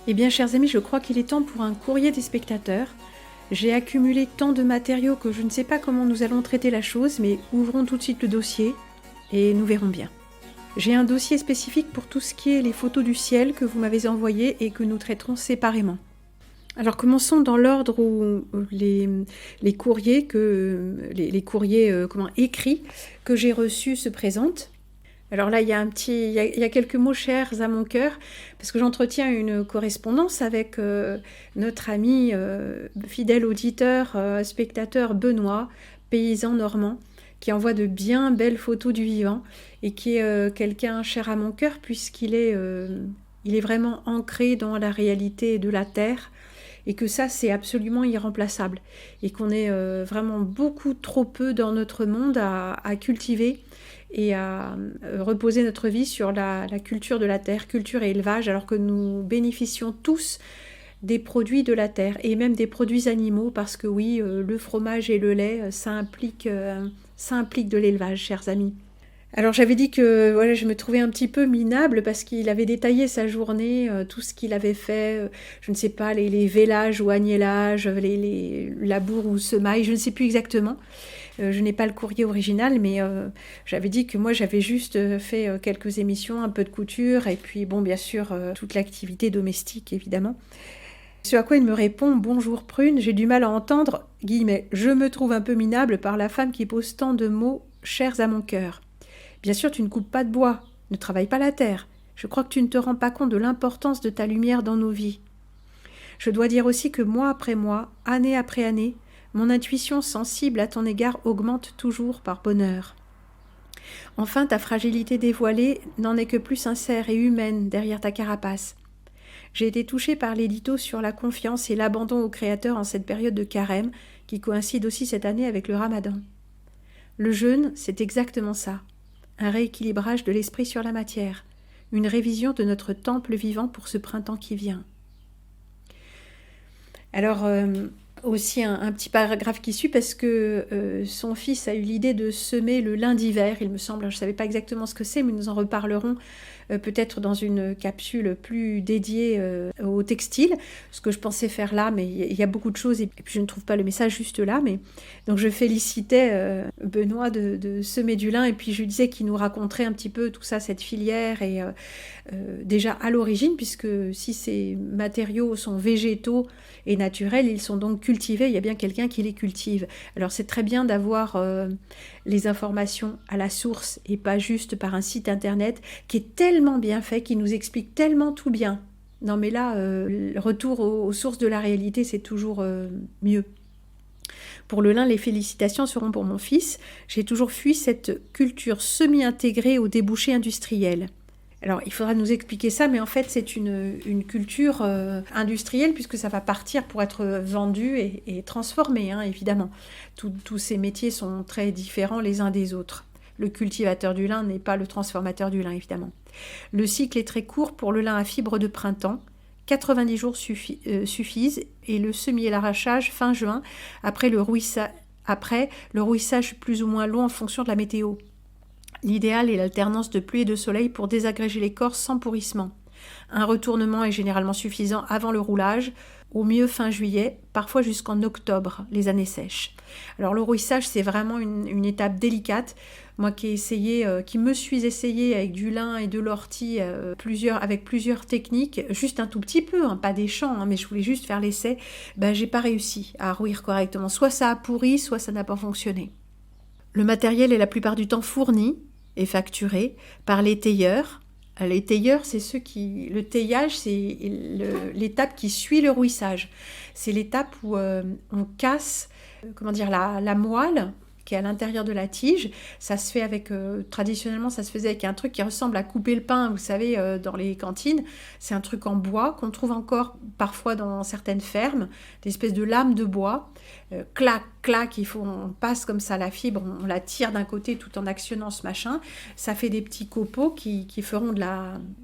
Eh bien, chers amis, je crois qu'il est temps pour un courrier des spectateurs. J'ai accumulé tant de matériaux que je ne sais pas comment nous allons traiter la chose, mais ouvrons tout de suite le dossier et nous verrons bien. J'ai un dossier spécifique pour tout ce qui est les photos du ciel que vous m'avez envoyées et que nous traiterons séparément. Alors commençons dans l'ordre où les courriers, écrits que j'ai reçus se présentent. Alors là, il y a quelques mots chers à mon cœur, parce que j'entretiens une correspondance avec notre ami fidèle auditeur, spectateur Benoît, paysan normand, qui envoie de bien belles photos du vivant, et qui est quelqu'un cher à mon cœur, puisqu'il est, il est vraiment ancré dans la réalité de la terre, et que ça, c'est absolument irremplaçable, et qu'on est vraiment beaucoup trop peu dans notre monde à cultiver, et à reposer notre vie sur la culture de la terre, culture et élevage, alors que nous bénéficions tous des produits de la terre, et même des produits animaux, parce que oui, le fromage et le lait, ça implique de l'élevage, chers amis. Alors j'avais dit que voilà, je me trouvais un petit peu minable parce qu'il avait détaillé sa journée, tout ce qu'il avait fait, je ne sais pas, les vélages ou agnelages, les labours ou semailles, je ne sais plus exactement. Je n'ai pas le courrier original, mais j'avais dit que moi j'avais juste fait quelques émissions, un peu de couture, et puis bon, bien sûr, toute l'activité domestique évidemment. Ce à quoi il me répond « Bonjour Prune, j'ai du mal à entendre, guillemets, je me trouve un peu minable par la femme qui pose tant de mots chers à mon cœur. Bien sûr, tu ne coupes pas de bois, ne travaille pas la terre. Je crois que tu ne te rends pas compte de l'importance de ta lumière dans nos vies. Je dois dire aussi que mois après mois, année après année, mon intuition sensible à ton égard augmente toujours par bonheur. Enfin, ta fragilité dévoilée n'en est que plus sincère et humaine derrière ta carapace. J'ai été touchée par l'édito sur la confiance et l'abandon au Créateur en cette période de carême qui coïncide aussi cette année avec le Ramadan. Le jeûne, c'est exactement ça. Un rééquilibrage de l'esprit sur la matière, une révision de notre temple vivant pour ce printemps qui vient. Alors, aussi un petit paragraphe qui suit parce que son fils a eu l'idée de semer le lin d'hiver, il me semble, je ne savais pas exactement ce que c'est, mais nous en reparlerons peut-être dans une capsule plus dédiée au textile, ce que je pensais faire là, mais il y a beaucoup de choses et puis je ne trouve pas le message juste là, mais donc je félicitais Benoît de semer du lin et puis je lui disais qu'il nous raconterait un petit peu tout ça, cette filière et déjà à l'origine, puisque si ces matériaux sont végétaux et naturels, ils sont donc cultivés, il y a bien quelqu'un qui les cultive. Alors c'est très bien d'avoir les informations à la source et pas juste par un site internet qui est tellement bien fait, qui nous explique tellement tout bien. Non mais là, le retour aux sources de la réalité, c'est toujours mieux. Pour le lin, les félicitations seront pour mon fils. J'ai toujours fui cette culture semi-intégrée au débouché industriel. Alors, il faudra nous expliquer ça, mais en fait, c'est une culture industrielle puisque ça va partir pour être vendu et transformé, hein, évidemment. Tous ces métiers sont très différents les uns des autres. Le cultivateur du lin n'est pas le transformateur du lin, évidemment. Le cycle est très court pour le lin à fibre de printemps. 90 jours suffisent et le semis et l'arrachage fin juin, après le rouissage plus ou moins long en fonction de la météo. L'idéal est l'alternance de pluie et de soleil pour désagréger l'écorce sans pourrissement. Un retournement est généralement suffisant avant le roulage, au mieux fin juillet, parfois jusqu'en octobre, les années sèches. Alors le rouissage, c'est vraiment une étape délicate. Moi qui me suis essayée avec du lin et de l'ortie, avec plusieurs techniques, juste un tout petit peu, hein, pas des champs, hein, mais je voulais juste faire l'essai, j'ai pas réussi à rouir correctement. Soit ça a pourri, soit ça n'a pas fonctionné. Le matériel est la plupart du temps fourni et facturé par les tailleurs. Les tailleurs, c'est le taillage, c'est l'étape qui suit le rouissage. C'est l'étape où on casse, la moelle qui est à l'intérieur de la tige. Ça se fait traditionnellement, ça se faisait avec un truc qui ressemble à couper le pain, vous savez, dans les cantines. C'est un truc en bois qu'on trouve encore parfois dans certaines fermes, des espèces de lames de bois. Clac, clac, on passe comme ça la fibre, on la tire d'un côté tout en actionnant ce machin. Ça fait des petits copeaux qui feront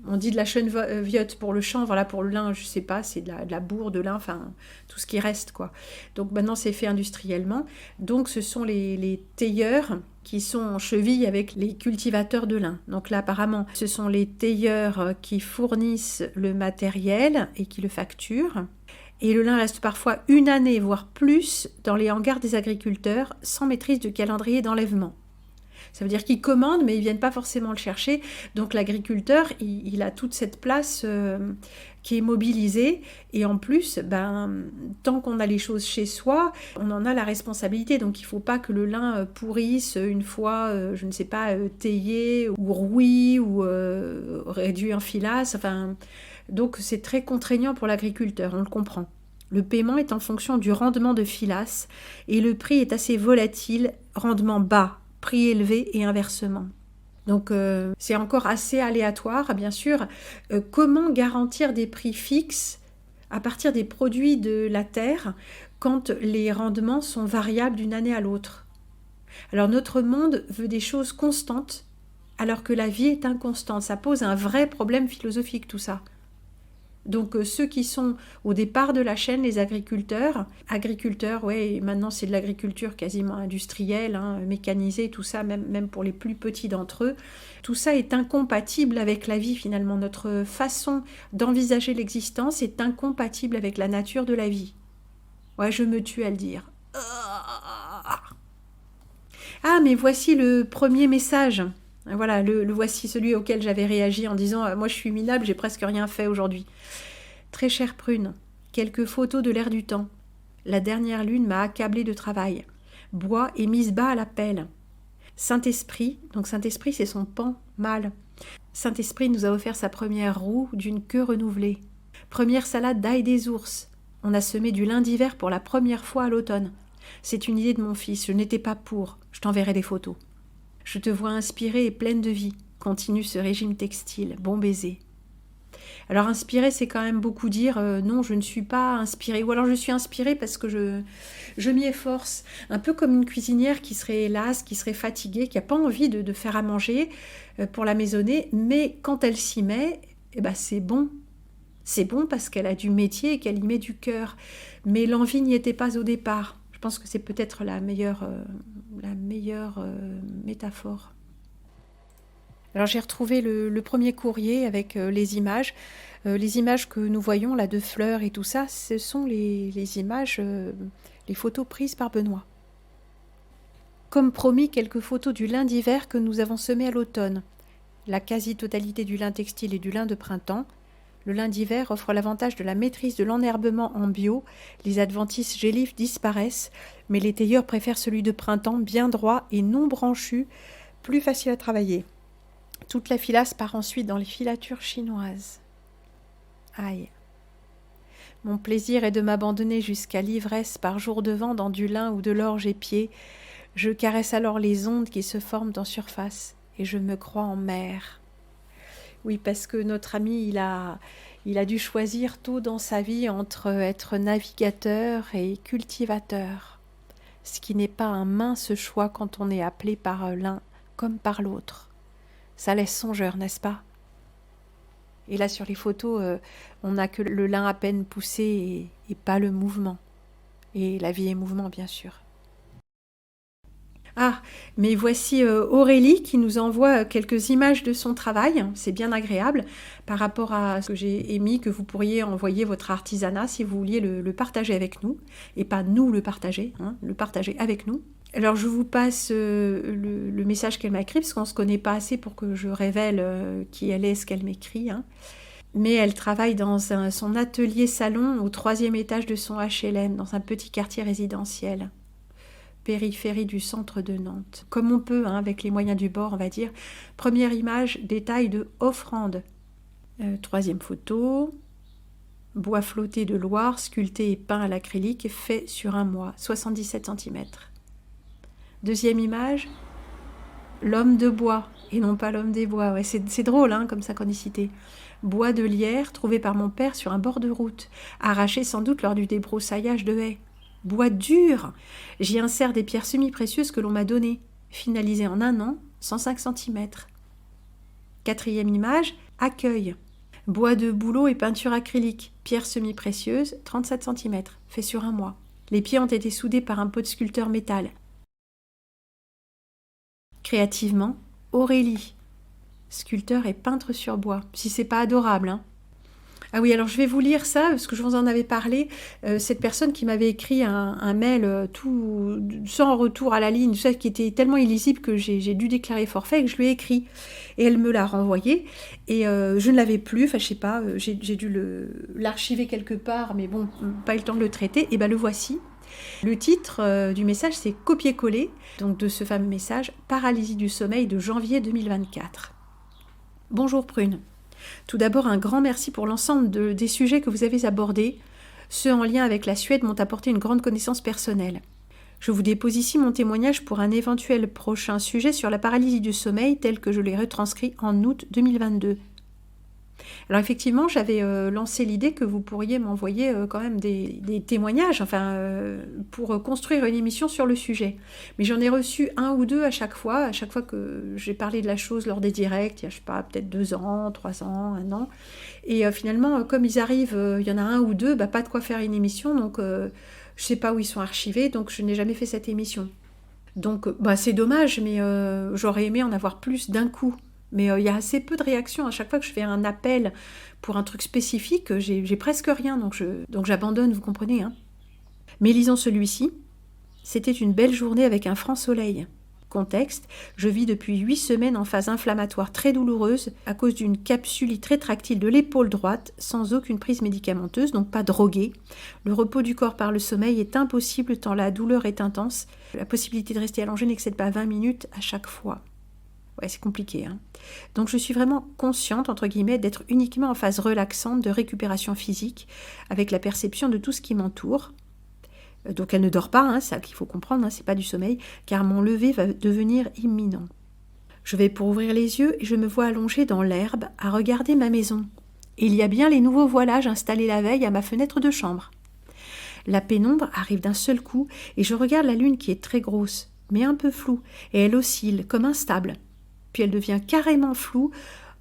on dit de la cheneviotte pour le chanvre, voilà, pour le lin, je sais pas, c'est de la bourre, de lin, enfin, tout ce qui reste, quoi. Donc maintenant, c'est fait industriellement. Donc ce sont les tailleurs qui sont en cheville avec les cultivateurs de lin. Donc là, apparemment, ce sont les tailleurs qui fournissent le matériel et qui le facturent. Et le lin reste parfois une année, voire plus, dans les hangars des agriculteurs, sans maîtrise de calendrier d'enlèvement. Ça veut dire qu'ils commandent, mais ils ne viennent pas forcément le chercher. Donc l'agriculteur, il a toute cette place qui est mobilisée. Et en plus, tant qu'on a les choses chez soi, on en a la responsabilité. Donc il ne faut pas que le lin pourrisse une fois, je ne sais pas, taillé ou rouillé ou réduit en filasse. Donc c'est très contraignant pour l'agriculteur, on le comprend. Le paiement est en fonction du rendement de filasse et le prix est assez volatile, rendement bas, prix élevé et inversement. Donc c'est encore assez aléatoire, bien sûr. Comment garantir des prix fixes à partir des produits de la terre quand les rendements sont variables d'une année à l'autre? Alors notre monde veut des choses constantes alors que la vie est inconstante. Ça pose un vrai problème philosophique tout ça. Donc ceux qui sont au départ de la chaîne, les agriculteurs, ouais, maintenant c'est de l'agriculture quasiment industrielle, mécanisée, tout ça, même pour les plus petits d'entre eux, tout ça est incompatible avec la vie finalement. Notre façon d'envisager l'existence est incompatible avec la nature de la vie. Ouais, je me tue à le dire. Ah, mais voici le premier message. Voilà, le voici celui auquel j'avais réagi en disant « Moi je suis minable, j'ai presque rien fait aujourd'hui. » Très chère Prune, quelques photos de l'air du temps. La dernière lune m'a accablée de travail. Bois est mise bas à la pelle. Saint-Esprit, donc Saint-Esprit c'est son pan mâle. Saint-Esprit nous a offert sa première roue d'une queue renouvelée. Première salade d'ail des ours. On a semé du lin d'hiver pour la première fois à l'automne. C'est une idée de mon fils, je n'étais pas pour. Je t'enverrai des photos. Je te vois inspirée et pleine de vie. Continue ce régime textile. Bon baiser. Alors inspirée, c'est quand même beaucoup dire non, je ne suis pas inspirée. Ou alors je suis inspirée parce que je m'y efforce. Un peu comme une cuisinière qui serait lasse, qui serait fatiguée, qui n'a pas envie de faire à manger pour la maisonnée. Mais quand elle s'y met, c'est bon. C'est bon parce qu'elle a du métier et qu'elle y met du cœur. Mais l'envie n'y était pas au départ. Je pense que c'est peut-être la meilleure métaphore. Alors j'ai retrouvé le premier courrier avec les images. Les images que nous voyons là de fleurs et tout ça, ce sont les images, les photos prises par Benoît. Comme promis, quelques photos du lin d'hiver que nous avons semé à l'automne. La quasi-totalité du lin textile et du lin de printemps. Le lin d'hiver offre l'avantage de la maîtrise de l'enherbement en bio. Les adventices gélifs disparaissent, mais les tailleurs préfèrent celui de printemps, bien droit et non branchu, plus facile à travailler. Toute la filasse part ensuite dans les filatures chinoises. Aïe. Mon plaisir est de m'abandonner jusqu'à l'ivresse par jour de vent dans du lin ou de l'orge épié. Je caresse alors les ondes qui se forment en surface et je me crois en mer. Oui, parce que notre ami, il a dû choisir tôt dans sa vie entre être navigateur et cultivateur, ce qui n'est pas un mince choix quand on est appelé par l'un comme par l'autre. Ça laisse songeur, n'est-ce pas? Et là, sur les photos, on n'a que le lin à peine poussé et pas le mouvement. Et la vie est mouvement, bien sûr. Ah, mais voici Aurélie qui nous envoie quelques images de son travail. C'est bien agréable par rapport à ce que j'ai émis, que vous pourriez envoyer votre artisanat si vous vouliez le partager avec nous. Et pas nous le partager, le partager avec nous. Alors je vous passe le message qu'elle m'a écrit, parce qu'on ne se connaît pas assez pour que je révèle qui elle est, ce qu'elle m'écrit. Mais elle travaille dans son atelier salon au 3e étage de son HLM, dans un petit quartier résidentiel. Périphérie du centre de Nantes. Comme on peut, avec les moyens du bord, on va dire. Première image, détail de offrande. 3e photo, bois flotté de Loire, sculpté et peint à l'acrylique, fait sur un mois, 77 cm. 2e image, l'homme de bois, et non pas l'homme des bois. Ouais, c'est drôle, comme synchronicité. Bois de lierre, trouvé par mon père sur un bord de route, arraché sans doute lors du débroussaillage de haies. Bois dur. J'y insère des pierres semi-précieuses que l'on m'a données, finalisées en 1 an, 105 cm. 4e image, accueil. Bois de bouleau et peinture acrylique, pierres semi-précieuses, 37 cm, fait sur un mois. Les pieds ont été soudés par un pot de sculpteur métal. créativement, Aurélie, sculpteur et peintre sur bois. Si c'est pas adorable, hein. Ah oui, alors je vais vous lire ça, parce que je vous en avais parlé. Cette personne qui m'avait écrit un mail tout sans retour à la ligne, ça qui était tellement illisible que j'ai dû déclarer forfait et que je lui ai écrit. Et elle me l'a renvoyé. Et je ne l'avais plus, enfin je sais pas, j'ai dû l'archiver quelque part, mais bon, pas eu le temps de le traiter. Et ben le voici. Le titre du message, c'est copier-coller, donc de ce fameux message, Paralysie du sommeil de janvier 2024. Bonjour Prune. Tout d'abord, un grand merci pour l'ensemble des sujets que vous avez abordés. Ceux en lien avec la Suède m'ont apporté une grande connaissance personnelle. Je vous dépose ici mon témoignage pour un éventuel prochain sujet sur la paralysie du sommeil tel que je l'ai retranscrit en août 2022. Alors effectivement, j'avais lancé l'idée que vous pourriez m'envoyer quand même des témoignages, pour construire une émission sur le sujet. Mais j'en ai reçu un ou deux à chaque fois que j'ai parlé de la chose lors des directs, il y a, je sais pas, peut-être 2 ans, 3 ans, 1 an. Et finalement, comme ils arrivent, il y en a un ou deux, pas de quoi faire une émission, donc je sais pas où ils sont archivés, donc je n'ai jamais fait cette émission. Donc c'est dommage, mais j'aurais aimé en avoir plus d'un coup. Mais il y a assez peu de réactions. À chaque fois que je fais un appel pour un truc spécifique, j'ai presque rien, donc j'abandonne, vous comprenez, hein. Mais lisons celui-ci. C'était une belle journée avec un franc soleil. Contexte, je vis depuis 8 semaines en phase inflammatoire très douloureuse à cause d'une capsule rétractile de l'épaule droite sans aucune prise médicamenteuse, donc pas droguée. Le repos du corps par le sommeil est impossible tant la douleur est intense. La possibilité de rester allongée n'excède pas 20 minutes à chaque fois. Ouais, c'est compliqué, hein. Donc je suis vraiment consciente, entre guillemets, d'être uniquement en phase relaxante de récupération physique, avec la perception de tout ce qui m'entoure. Donc elle ne dort pas, hein, ça qu'il faut comprendre, hein, c'est pas du sommeil, car mon lever va devenir imminent. Je vais pour ouvrir les yeux et je me vois allongée dans l'herbe à regarder ma maison. Et il y a bien les nouveaux voilages installés la veille à ma fenêtre de chambre. La pénombre arrive d'un seul coup et je regarde la lune qui est très grosse, mais un peu floue, et elle oscille comme instable. Puis elle devient carrément floue,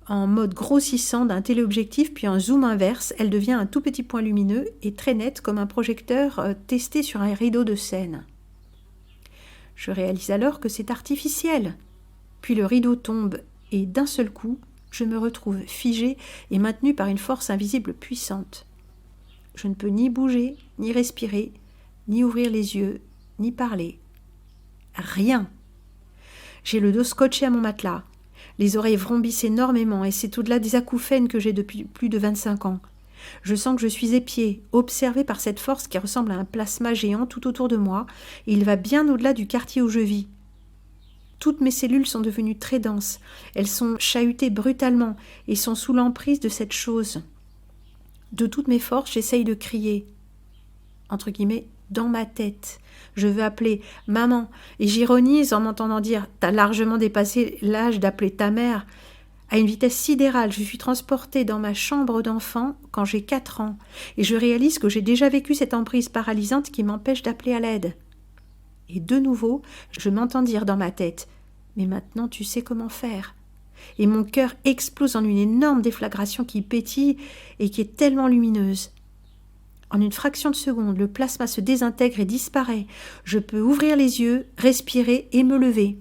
en mode grossissant d'un téléobjectif, puis en zoom inverse, elle devient un tout petit point lumineux et très net comme un projecteur testé sur un rideau de scène. Je réalise alors que c'est artificiel. Puis le rideau tombe et d'un seul coup, je me retrouve figée et maintenue par une force invisible puissante. Je ne peux ni bouger, ni respirer, ni ouvrir les yeux, ni parler. Rien. J'ai le dos scotché à mon matelas. Les oreilles vrombissent énormément et c'est au-delà des acouphènes que j'ai depuis plus de 25 ans. Je sens que je suis épiée, observée par cette force qui ressemble à un plasma géant tout autour de moi, et il va bien au-delà du quartier où je vis. Toutes mes cellules sont devenues très denses. Elles sont chahutées brutalement et sont sous l'emprise de cette chose. De toutes mes forces, j'essaye de crier, entre guillemets, dans ma tête. Je veux appeler « maman » et j'ironise en m'entendant dire « t'as largement dépassé l'âge d'appeler ta mère ». À une vitesse sidérale, je suis transportée dans ma chambre d'enfant quand j'ai 4 ans et je réalise que j'ai déjà vécu cette emprise paralysante qui m'empêche d'appeler à l'aide. Et de nouveau, je m'entends dire dans ma tête « mais maintenant tu sais comment faire ». Et mon cœur explose en une énorme déflagration qui pétille et qui est tellement lumineuse. En une fraction de seconde, le plasma se désintègre et disparaît. Je peux ouvrir les yeux, respirer et me lever.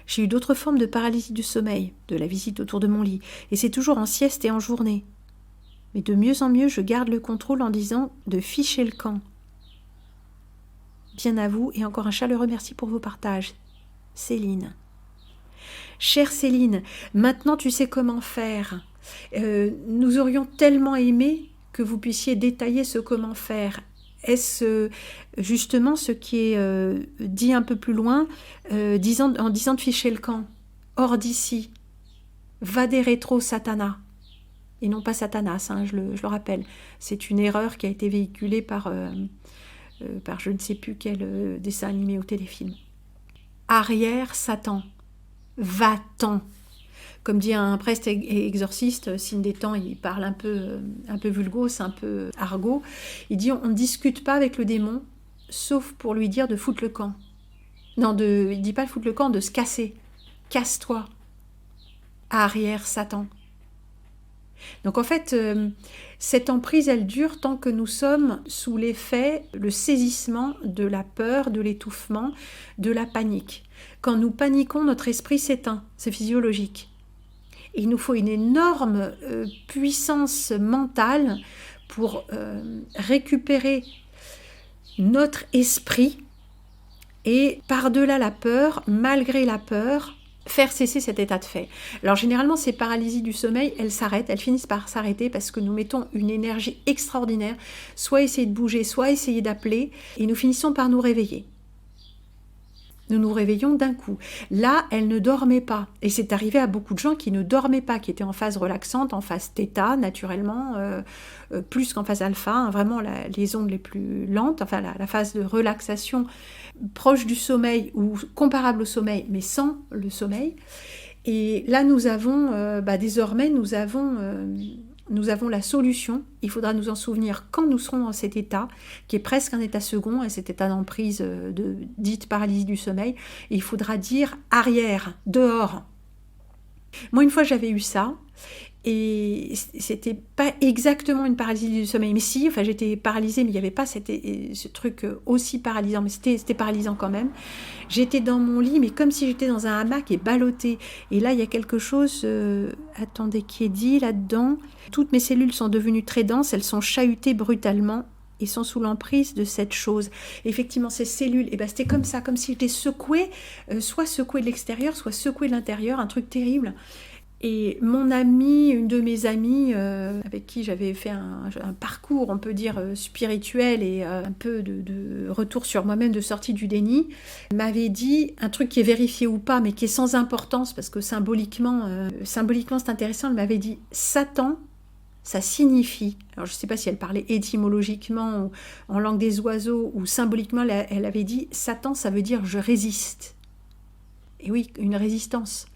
J'ai eu d'autres formes de paralysie du sommeil, de la visite autour de mon lit, et c'est toujours en sieste et en journée. Mais de mieux en mieux, je garde le contrôle en disant de ficher le camp. Bien à vous et encore un chaleureux merci pour vos partages. Céline. Chère Céline, maintenant tu sais comment faire. Nous aurions tellement aimé que vous puissiez détailler ce comment faire. Est-ce justement ce qui est dit un peu plus loin en disant de ficher le camp, hors d'ici, va des rétro Satana, et non pas Satanas, hein, je le rappelle. C'est une erreur qui a été véhiculée par je ne sais plus quel dessin animé ou téléfilm. Arrière Satan, va-t'en. Comme dit un prêtre exorciste, signe des temps, il parle un peu vulgose, un peu argot. Il dit on ne discute pas avec le démon, sauf pour lui dire de foutre le camp. Non, il dit pas de foutre le camp, de se casser. Casse-toi. Arrière Satan. Donc en fait, cette emprise, elle dure tant que nous sommes sous l'effet, le saisissement de la peur, de l'étouffement, de la panique. Quand nous paniquons, notre esprit s'éteint, c'est physiologique. Et il nous faut une énorme puissance mentale pour récupérer notre esprit et par-delà la peur, malgré la peur, faire cesser cet état de fait. Alors généralement, ces paralysies du sommeil, elles s'arrêtent, elles finissent par s'arrêter parce que nous mettons une énergie extraordinaire, soit essayer de bouger, soit essayer d'appeler, et nous finissons par nous réveiller. Nous nous réveillons d'un coup. Là, elle ne dormait pas. Et c'est arrivé à beaucoup de gens qui ne dormaient pas, qui étaient en phase relaxante, en phase θ, naturellement, plus qu'en phase alpha, hein, vraiment les ondes les plus lentes, enfin la phase de relaxation proche du sommeil ou comparable au sommeil, mais sans le sommeil. Et là, nous avons, désormais, nous avons la solution. Il faudra nous en souvenir quand nous serons dans cet état, qui est presque un état second, et cet état d'emprise dite paralysie du sommeil. Et il faudra dire arrière, dehors. Moi, une fois, j'avais eu ça, et c'était pas exactement une paralysie du sommeil, mais si, enfin, j'étais paralysée, mais il n'y avait pas ce truc aussi paralysant, mais c'était paralysant quand même. J'étais dans mon lit, mais comme si j'étais dans un hamac et ballottée. Et là, il y a quelque chose, qui est dit là-dedans. Toutes mes cellules sont devenues très denses, elles sont chahutées brutalement et sont sous l'emprise de cette chose. Et effectivement, ces cellules, c'était comme ça, comme si j'étais secouée, soit secouée de l'extérieur, soit secouée de l'intérieur, un truc terrible. Et mon amie, une de mes amies, avec qui j'avais fait un parcours, on peut dire, spirituel et un peu de retour sur moi-même, de sortie du déni, m'avait dit un truc qui est vérifié ou pas, mais qui est sans importance, parce que symboliquement c'est intéressant, elle m'avait dit « Satan », ça signifie, alors je ne sais pas si elle parlait étymologiquement ou en langue des oiseaux, ou symboliquement, elle avait dit « Satan », ça veut dire « je résiste ». Et oui, une résistance.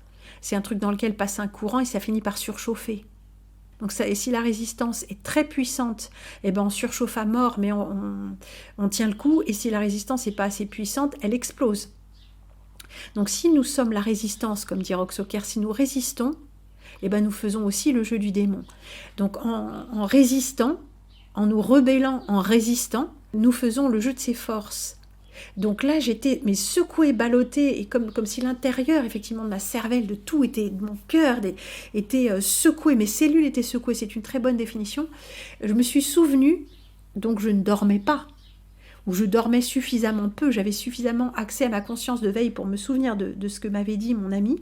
C'est un truc dans lequel passe un courant et ça finit par surchauffer. Donc ça, et si la résistance est très puissante, on surchauffe à mort, mais on tient le coup. Et si la résistance n'est pas assez puissante, elle explose. Donc si nous sommes la résistance, comme dit Roxoker, si nous résistons, nous faisons aussi le jeu du démon. Donc en résistant, en nous rebellant, en résistant, nous faisons le jeu de ses forces. Donc là, j'étais secouée, ballottée, et comme si l'intérieur, effectivement, de ma cervelle, de tout, de mon cœur, était secoué, mes cellules étaient secouées, c'est une très bonne définition. Je me suis souvenue, donc je ne dormais pas, ou je dormais suffisamment peu, j'avais suffisamment accès à ma conscience de veille pour me souvenir de ce que m'avait dit mon ami,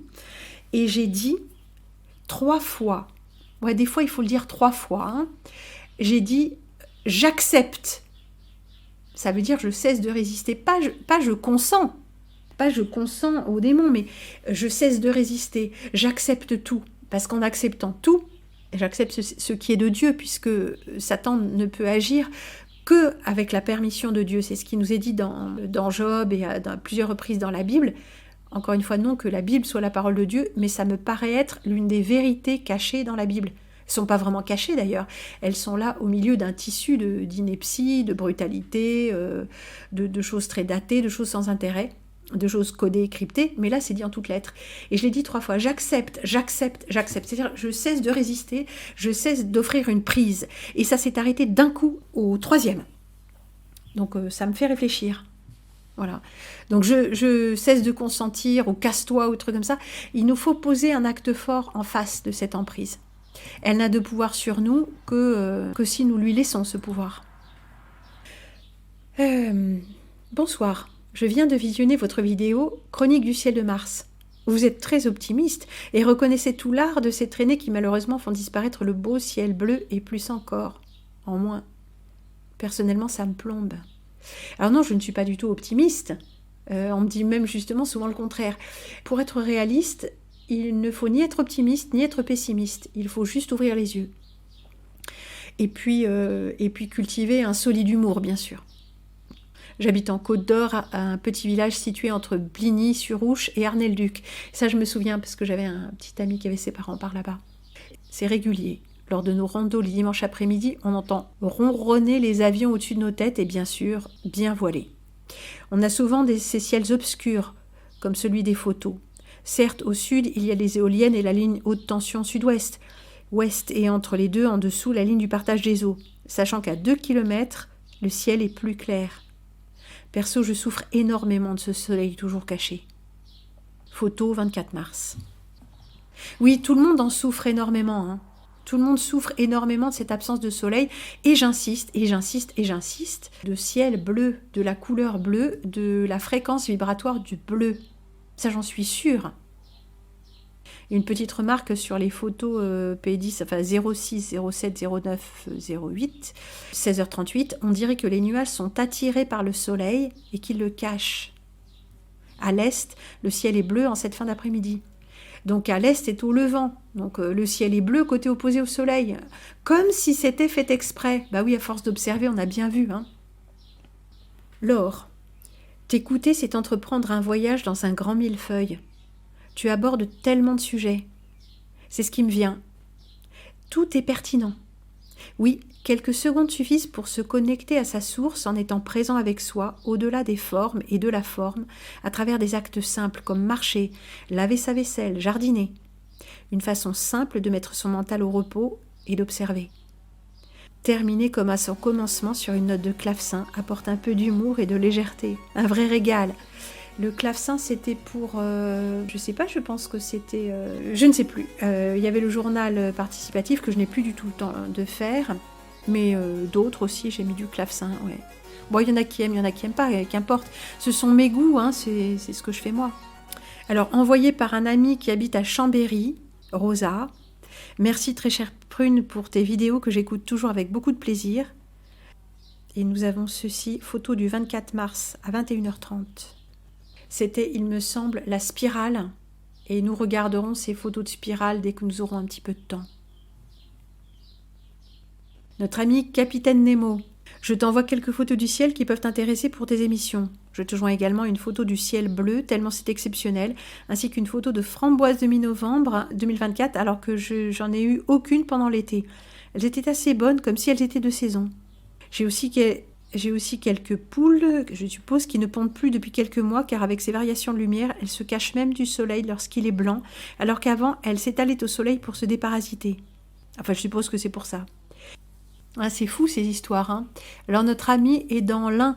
et j'ai dit 3 fois, des fois il faut le dire 3 fois, hein, j'ai dit « j'accepte ». Ça veut dire je cesse de résister, pas je consens au démon, mais je cesse de résister, j'accepte tout, parce qu'en acceptant tout, j'accepte ce qui est de Dieu, puisque Satan ne peut agir que avec la permission de Dieu. C'est ce qui nous est dit dans Job et à plusieurs reprises dans la Bible. Encore une fois, non que la Bible soit la parole de Dieu, mais ça me paraît être l'une des vérités cachées dans la Bible. Elles ne sont pas vraiment cachées d'ailleurs, elles sont là au milieu d'un tissu d'ineptie, de brutalité, de choses très datées, de choses sans intérêt, de choses codées, cryptées, mais là c'est dit en toutes lettres. Et je l'ai dit 3 fois, j'accepte, c'est-à-dire je cesse de résister, je cesse d'offrir une prise. Et ça s'est arrêté d'un coup au 3e. Donc ça me fait réfléchir. Voilà. Donc je cesse de consentir, ou casse-toi, ou trucs comme ça. Il nous faut poser un acte fort en face de cette emprise. Elle n'a de pouvoir sur nous que si nous lui laissons ce pouvoir. Bonsoir, je viens de visionner votre vidéo « Chronique du ciel de Mars ». Vous êtes très optimiste et reconnaissez tout l'art de ces traînées qui malheureusement font disparaître le beau ciel bleu et plus encore, en moins. Personnellement, ça me plombe. Alors non, je ne suis pas du tout optimiste. On me dit même justement souvent le contraire. Pour être réaliste, il ne faut ni être optimiste, ni être pessimiste. Il faut juste ouvrir les yeux. Et puis cultiver un solide humour, bien sûr. J'habite en Côte d'Or, à un petit village situé entre Bligny-sur-Ouche et Arnay-le-Duc. Ça, je me souviens, parce que j'avais un petit ami qui avait ses parents par là-bas. C'est régulier. Lors de nos randos le dimanche après-midi, on entend ronronner les avions au-dessus de nos têtes et bien sûr, bien voilés. On a souvent ces ciels obscurs, comme celui des photos. Certes, au sud, il y a les éoliennes et la ligne haute tension sud-ouest, ouest et entre les deux, en dessous, la ligne du partage des eaux, sachant qu'à 2 km, le ciel est plus clair. Perso, je souffre énormément de ce soleil toujours caché. Photo 24 mars. Oui, tout le monde en souffre énormément, hein. Tout le monde souffre énormément de cette absence de soleil, et j'insiste, et j'insiste, et j'insiste, de ciel bleu, de la couleur bleue, de la fréquence vibratoire du bleu. Ça, j'en suis sûre. Une petite remarque sur les photos P10, enfin 06, 07, 09, 08, 16h38, on dirait que les nuages sont attirés par le soleil et qu'ils le cachent. À l'est, le ciel est bleu en cette fin d'après-midi. Donc à l'est est au levant, donc le ciel est bleu côté opposé au soleil, comme si c'était fait exprès. Bah oui, à force d'observer, on a bien vu, hein. Laure, t'écouter, c'est entreprendre un voyage dans un grand millefeuille. Tu abordes tellement de sujets. C'est ce qui me vient. Tout est pertinent. Oui, quelques secondes suffisent pour se connecter à sa source en étant présent avec soi, au-delà des formes et de la forme, à travers des actes simples comme marcher, laver sa vaisselle, jardiner. Une façon simple de mettre son mental au repos et d'observer. Terminer comme à son commencement sur une note de clavecin apporte un peu d'humour et de légèreté. Un vrai régal. Le clavecin, c'était pour... je sais pas, je pense que c'était... je ne sais plus. Il y avait le journal participatif que je n'ai plus du tout le temps de faire. Mais d'autres aussi, j'ai mis du clavecin, ouais. Bon, il y en a qui aiment, il y en a qui n'aiment pas, qu'importe. Ce sont mes goûts, hein, c'est ce que je fais moi. Alors, envoyé par un ami qui habite à Chambéry, Rosa. Merci très chère Prune pour tes vidéos que j'écoute toujours avec beaucoup de plaisir. Et nous avons ceci, photo du 24 mars à 21h30. C'était, il me semble, la spirale. Et nous regarderons ces photos de spirale dès que nous aurons un petit peu de temps. Notre ami Capitaine Nemo. Je t'envoie quelques photos du ciel qui peuvent t'intéresser pour tes émissions. Je te joins également une photo du ciel bleu, tellement c'est exceptionnel, ainsi qu'une photo de framboise de mi-novembre 2024, alors que j'en ai eu aucune pendant l'été. Elles étaient assez bonnes, comme si elles étaient de saison. J'ai aussi quelques poules, je suppose, qui ne pondent plus depuis quelques mois, car avec ces variations de lumière, elles se cachent même du soleil lorsqu'il est blanc, alors qu'avant, elles s'étalaient au soleil pour se déparasiter. Enfin, je suppose que c'est pour ça. Ah, c'est fou ces histoires, hein. Alors notre ami est dans l'Ain.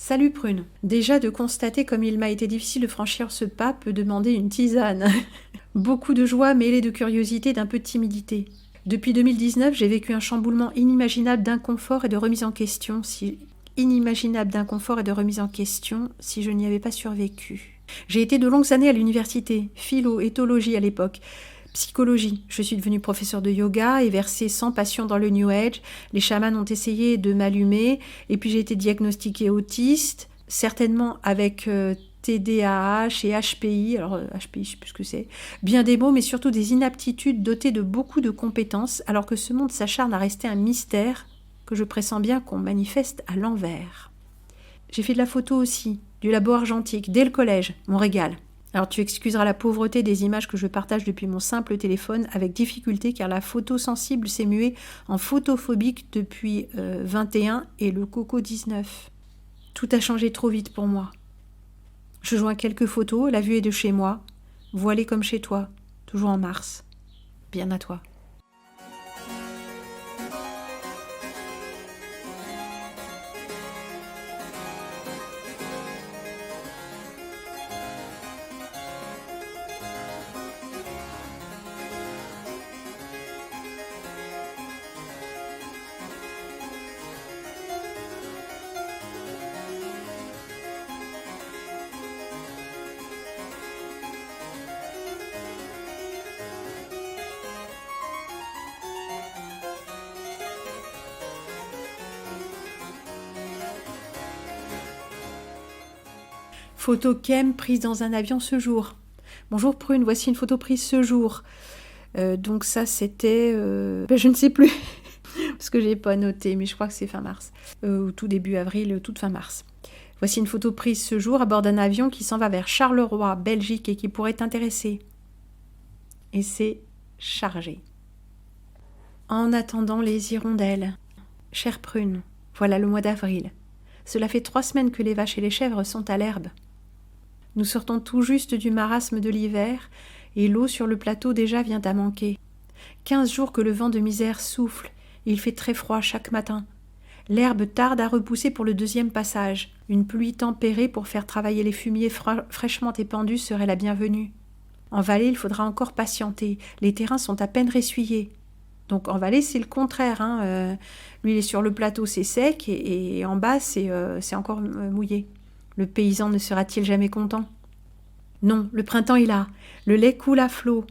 Salut Prune. Déjà de constater comme il m'a été difficile de franchir ce pas peut demander une tisane. Beaucoup de joie mêlée de curiosité et d'un peu de timidité. Depuis 2019, j'ai vécu un chamboulement inimaginable d'inconfort et de remise en question si je n'y avais pas survécu. J'ai été de longues années à l'université, philo, éthologie à l'époque, psychologie. Je suis devenue professeure de yoga et versée sans passion dans le New Age. Les chamans ont essayé de m'allumer et puis j'ai été diagnostiquée autiste, certainement avec TDAH et HPI. Alors HPI, je sais plus ce que c'est. Bien des mots, mais surtout des inaptitudes dotées de beaucoup de compétences, alors que ce monde s'acharne à rester un mystère que je pressens bien qu'on manifeste à l'envers. J'ai fait de la photo aussi, du labo argentique, dès le collège, mon régal. Alors tu excuseras la pauvreté des images que je partage depuis mon simple téléphone avec difficulté car la photo sensible s'est muée en photophobique depuis 21 et le coco 19. Tout a changé trop vite pour moi. Je joins quelques photos, la vue est de chez moi, voilée comme chez toi, toujours en mars. Bien à toi. Photo Kem prise dans un avion ce jour. Bonjour Prune, voici une photo prise ce jour. Donc ça c'était... je ne sais plus, parce que je n'ai pas noté, mais je crois que c'est fin mars. Ou tout début avril, toute fin mars. Voici une photo prise ce jour à bord d'un avion qui s'en va vers Charleroi, Belgique, et qui pourrait t'intéresser. Et c'est chargé. En attendant les hirondelles. Chère Prune, voilà le mois d'avril. Cela fait 3 semaines que les vaches et les chèvres sont à l'herbe. Nous sortons tout juste du marasme de l'hiver, et l'eau sur le plateau déjà vient à manquer. 15 jours que le vent de misère souffle, et il fait très froid chaque matin. L'herbe tarde à repousser pour le 2e passage. Une pluie tempérée pour faire travailler les fumiers fraîchement épandus serait la bienvenue. En vallée, il faudra encore patienter. Les terrains sont à peine ressuyés. Donc en vallée, c'est le contraire. Lui, il est sur le plateau, c'est sec, et en bas, c'est encore mouillé. Le paysan ne sera-t-il jamais content? Non, le printemps est là. Le lait coule à flot.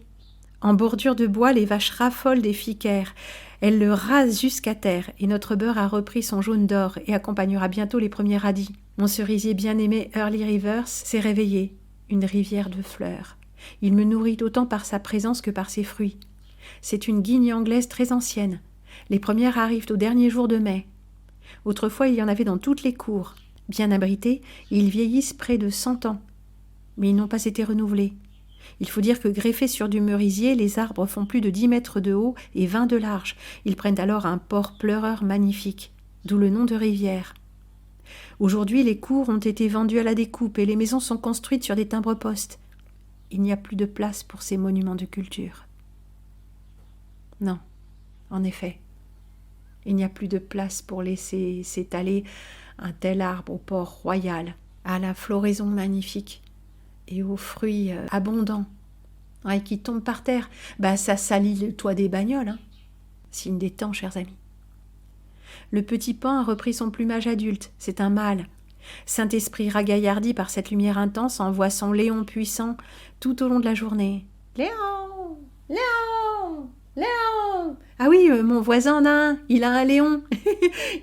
En bordure de bois, les vaches raffolent des ficaires. Elles le rasent jusqu'à terre, et notre beurre a repris son jaune d'or et accompagnera bientôt les premiers radis. Mon cerisier bien-aimé Early Rivers s'est réveillé, une rivière de fleurs. Il me nourrit autant par sa présence que par ses fruits. C'est une guigne anglaise très ancienne. Les premières arrivent au dernier jour de mai. Autrefois, il y en avait dans toutes les cours. Bien abrités, ils vieillissent près de 100 ans. Mais ils n'ont pas été renouvelés. Il faut dire que greffés sur du merisier, les arbres font plus de 10 mètres de haut et 20 de large. Ils prennent alors un port pleureur magnifique, d'où le nom de rivière. Aujourd'hui, les cours ont été vendus à la découpe et les maisons sont construites sur des timbres-postes. Il n'y a plus de place pour ces monuments de culture. Non, en effet, il n'y a plus de place pour laisser s'étaler un tel arbre au port royal, à la floraison magnifique et aux fruits abondants, et qui tombent par terre. Ça salit le toit des bagnoles, signe des temps, chers amis. Le petit paon a repris son plumage adulte, c'est un mâle. Saint-Esprit ragaillardi par cette lumière intense envoie son Léon puissant tout au long de la journée. Léon, Léon, Léon. Ah oui, mon voisin en a un, il a un Léon.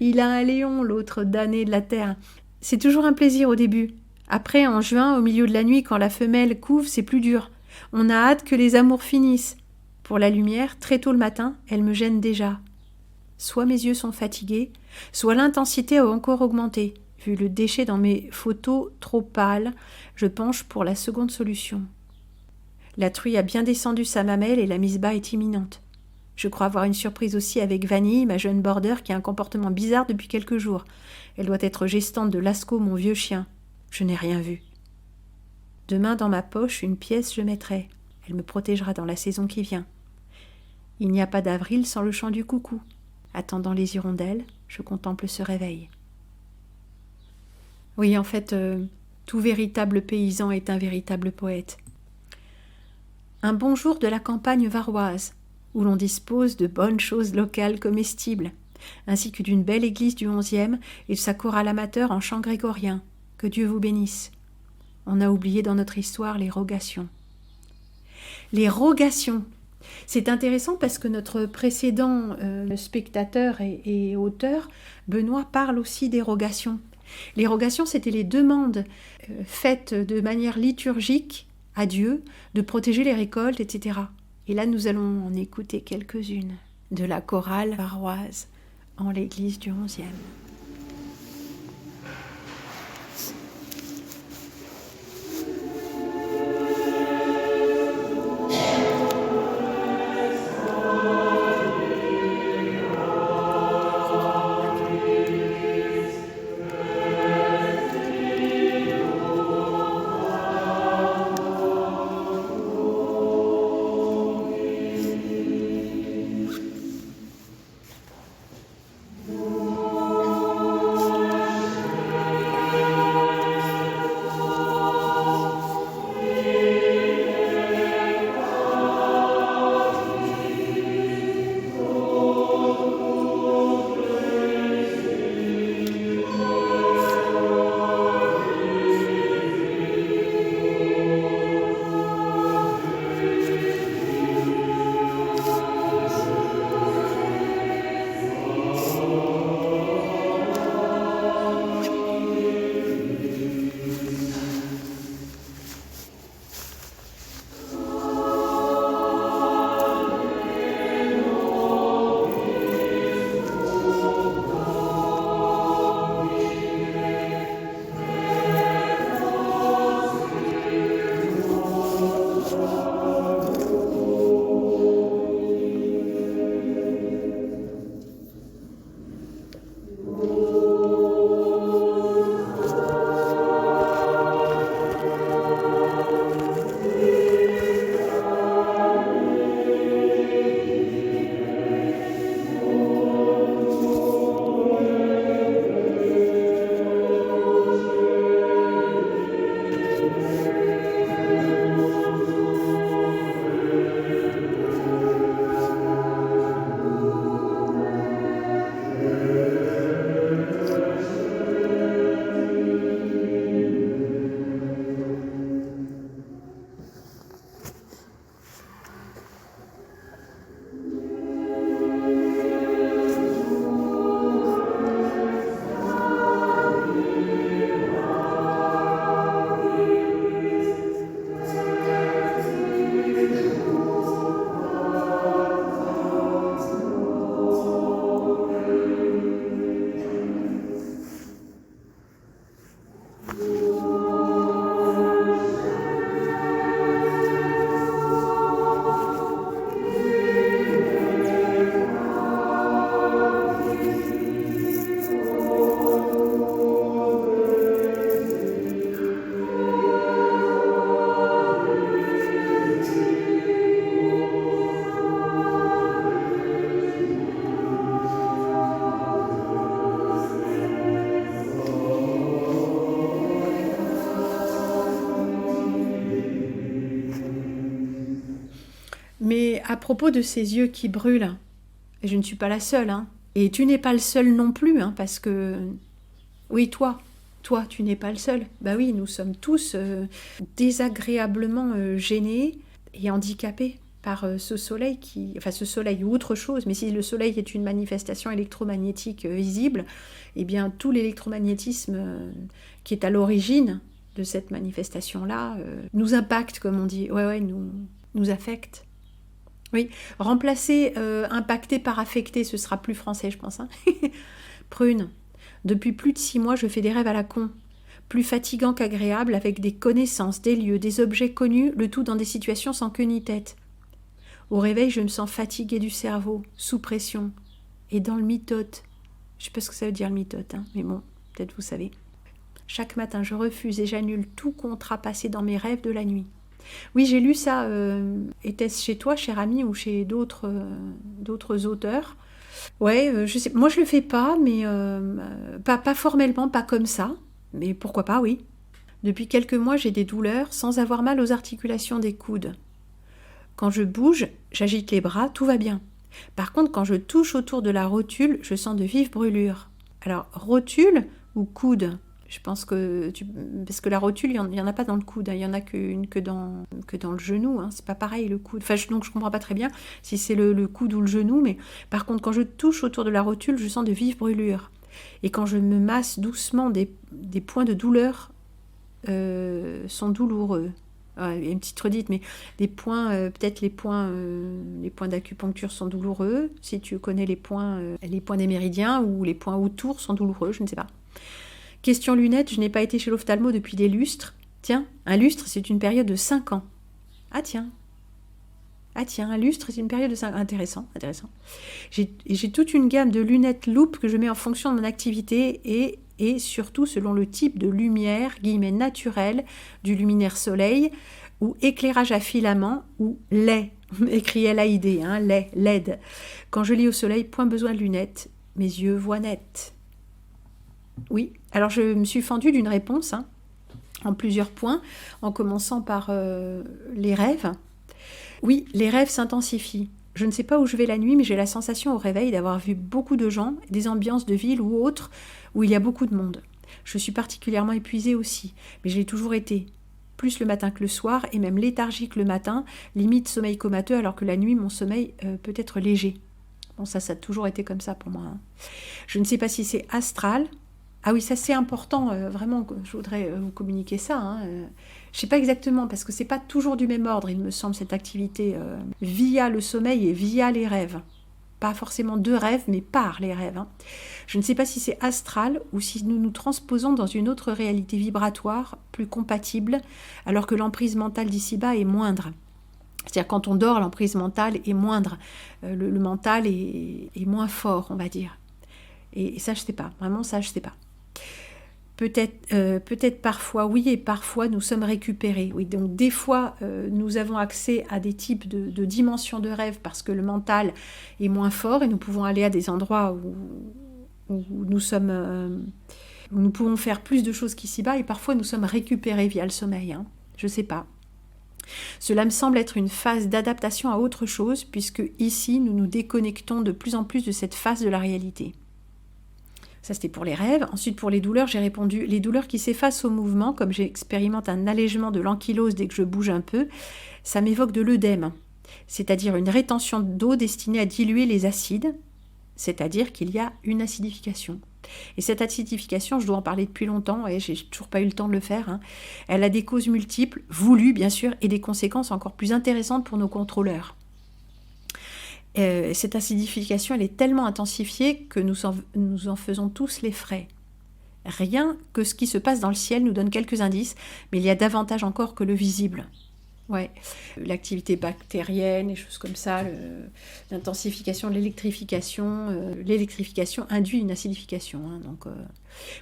Il a un Léon, l'autre damné de la terre. C'est toujours un plaisir au début. Après, en juin, au milieu de la nuit, quand la femelle couve, c'est plus dur. On a hâte que les amours finissent. Pour la lumière, très tôt le matin, elle me gêne déjà. Soit mes yeux sont fatigués, soit l'intensité a encore augmenté. Vu le déchet dans mes photos trop pâles, je penche pour la seconde solution. La truie a bien descendu sa mamelle et la mise bas est imminente. Je crois avoir une surprise aussi avec Vanille, ma jeune border, qui a un comportement bizarre depuis quelques jours. Elle doit être gestante de Lascaux, mon vieux chien. Je n'ai rien vu. Demain, dans ma poche, une pièce je mettrai. Elle me protégera dans la saison qui vient. Il n'y a pas d'avril sans le chant du coucou. Attendant les hirondelles, je contemple ce réveil. Oui, en fait, tout véritable paysan est un véritable poète. Un bon jour de la campagne varoise, où l'on dispose de bonnes choses locales comestibles, ainsi que d'une belle église du XIe et de sa chorale amateur en chant grégorien. Que Dieu vous bénisse. On a oublié dans notre histoire les rogations. Les rogations. C'est intéressant parce que notre précédent spectateur et auteur, Benoît, parle aussi des rogations. Les rogations, c'était les demandes faites de manière liturgique à Dieu de protéger les récoltes, etc. Et là, nous allons en écouter quelques-unes de la chorale varoise en l'église du XIe. Mais à propos de ces yeux qui brûlent, et je ne suis pas la seule, hein, et tu n'es pas le seul non plus, hein, parce que... Oui, toi, tu n'es pas le seul. Bah oui, nous sommes tous désagréablement gênés et handicapés par ce soleil enfin ce soleil ou autre chose, mais si le soleil est une manifestation électromagnétique visible, eh bien tout l'électromagnétisme qui est à l'origine de cette manifestation-là nous impacte, comme on dit, nous affecte. Oui, remplacer impacté par affecté, ce sera plus français, je pense. Hein. Prune. Depuis plus de 6 mois, je fais des rêves à la con. Plus fatigants qu'agréables, avec des connaissances, des lieux, des objets connus, le tout dans des situations sans queue ni tête. Au réveil, je me sens fatiguée du cerveau, sous pression, et dans le mitote. Je ne sais pas ce que ça veut dire le mitote, hein, mais bon, peut-être vous savez. Chaque matin, je refuse et j'annule tout contrat passé dans mes rêves de la nuit. Oui, j'ai lu ça. Était-ce chez toi, cher ami, ou chez d'autres auteurs ? Ouais, je sais. Moi, je le fais pas, mais pas formellement, pas comme ça. Mais pourquoi pas, oui. Depuis quelques mois, j'ai des douleurs sans avoir mal aux articulations des coudes. Quand je bouge, j'agite les bras, tout va bien. Par contre, quand je touche autour de la rotule, je sens de vives brûlures. Alors, rotule ou coude ? Je pense que parce que la rotule, il y en a pas dans le coude, hein. Il y en a que dans le genou, hein. C'est pas pareil le coude. Enfin, donc je comprends pas très bien si c'est le coude ou le genou, mais par contre, quand je touche autour de la rotule, je sens de vives brûlures. Et quand je me masse doucement, des points de douleur sont douloureux. Il y a une petite redite, mais peut-être les points d'acupuncture sont douloureux. Si tu connais les points des méridiens ou les points autour sont douloureux, je ne sais pas. Question lunettes, je n'ai pas été chez l'ophtalmo depuis des lustres. Tiens, un lustre, c'est une période de 5 ans. Ah tiens, un lustre, c'est une période de 5 ans. Intéressant. J'ai toute une gamme de lunettes loupe que je mets en fonction de mon activité et surtout selon le type de lumière, guillemets naturelle, du luminaire soleil, ou éclairage à filament, ou lait, écrit LAID, hein, LED. Quand je lis au soleil, point besoin de lunettes, mes yeux voient net. Oui, alors je me suis fendue d'une réponse, hein, en plusieurs points, en commençant par les rêves. Oui, les rêves s'intensifient. Je ne sais pas où je vais la nuit, mais j'ai la sensation au réveil d'avoir vu beaucoup de gens, des ambiances de ville ou autres, où il y a beaucoup de monde. Je suis particulièrement épuisée aussi, mais je l'ai toujours été. Plus le matin que le soir, et même léthargique le matin, limite sommeil comateux, alors que la nuit, mon sommeil peut être léger. Bon, ça a toujours été comme ça pour moi. Hein. Je ne sais pas si c'est astral. Ah oui, ça c'est important, vraiment, je voudrais vous communiquer ça. Hein. Je ne sais pas exactement, parce que c'est pas toujours du même ordre, il me semble, cette activité via le sommeil et via les rêves. Pas forcément de rêves, mais par les rêves. Hein. Je ne sais pas si c'est astral ou si nous nous transposons dans une autre réalité vibratoire, plus compatible, alors que l'emprise mentale d'ici-bas est moindre. C'est-à-dire quand on dort, l'emprise mentale est moindre. Le mental est moins fort, on va dire. Et ça, je ne sais pas. Vraiment, ça, je ne sais pas. Peut-être parfois, oui, et parfois nous sommes récupérés. Oui, donc des fois, nous avons accès à des types de dimensions de rêve parce que le mental est moins fort et nous pouvons aller à des endroits où nous pouvons faire plus de choses qu'ici-bas et parfois nous sommes récupérés via le sommeil. Hein. Je ne sais pas. Cela me semble être une phase d'adaptation à autre chose puisque ici, nous nous déconnectons de plus en plus de cette phase de la réalité. Ça, c'était pour les rêves. Ensuite, pour les douleurs, j'ai répondu les douleurs qui s'effacent au mouvement, comme j'expérimente un allègement de l'ankylose dès que je bouge un peu, ça m'évoque de l'œdème, c'est-à-dire une rétention d'eau destinée à diluer les acides, c'est-à-dire qu'il y a une acidification. Et cette acidification, je dois en parler depuis longtemps, et j'ai toujours pas eu le temps de le faire, hein. Elle a des causes multiples, voulues bien sûr, et des conséquences encore plus intéressantes pour nos contrôleurs. Cette acidification, elle est tellement intensifiée que nous en faisons tous les frais. Rien que ce qui se passe dans le ciel nous donne quelques indices, mais il y a davantage encore que le visible. Ouais, l'activité bactérienne, les choses comme ça, l'intensification de l'électrification induit une acidification. Hein, donc,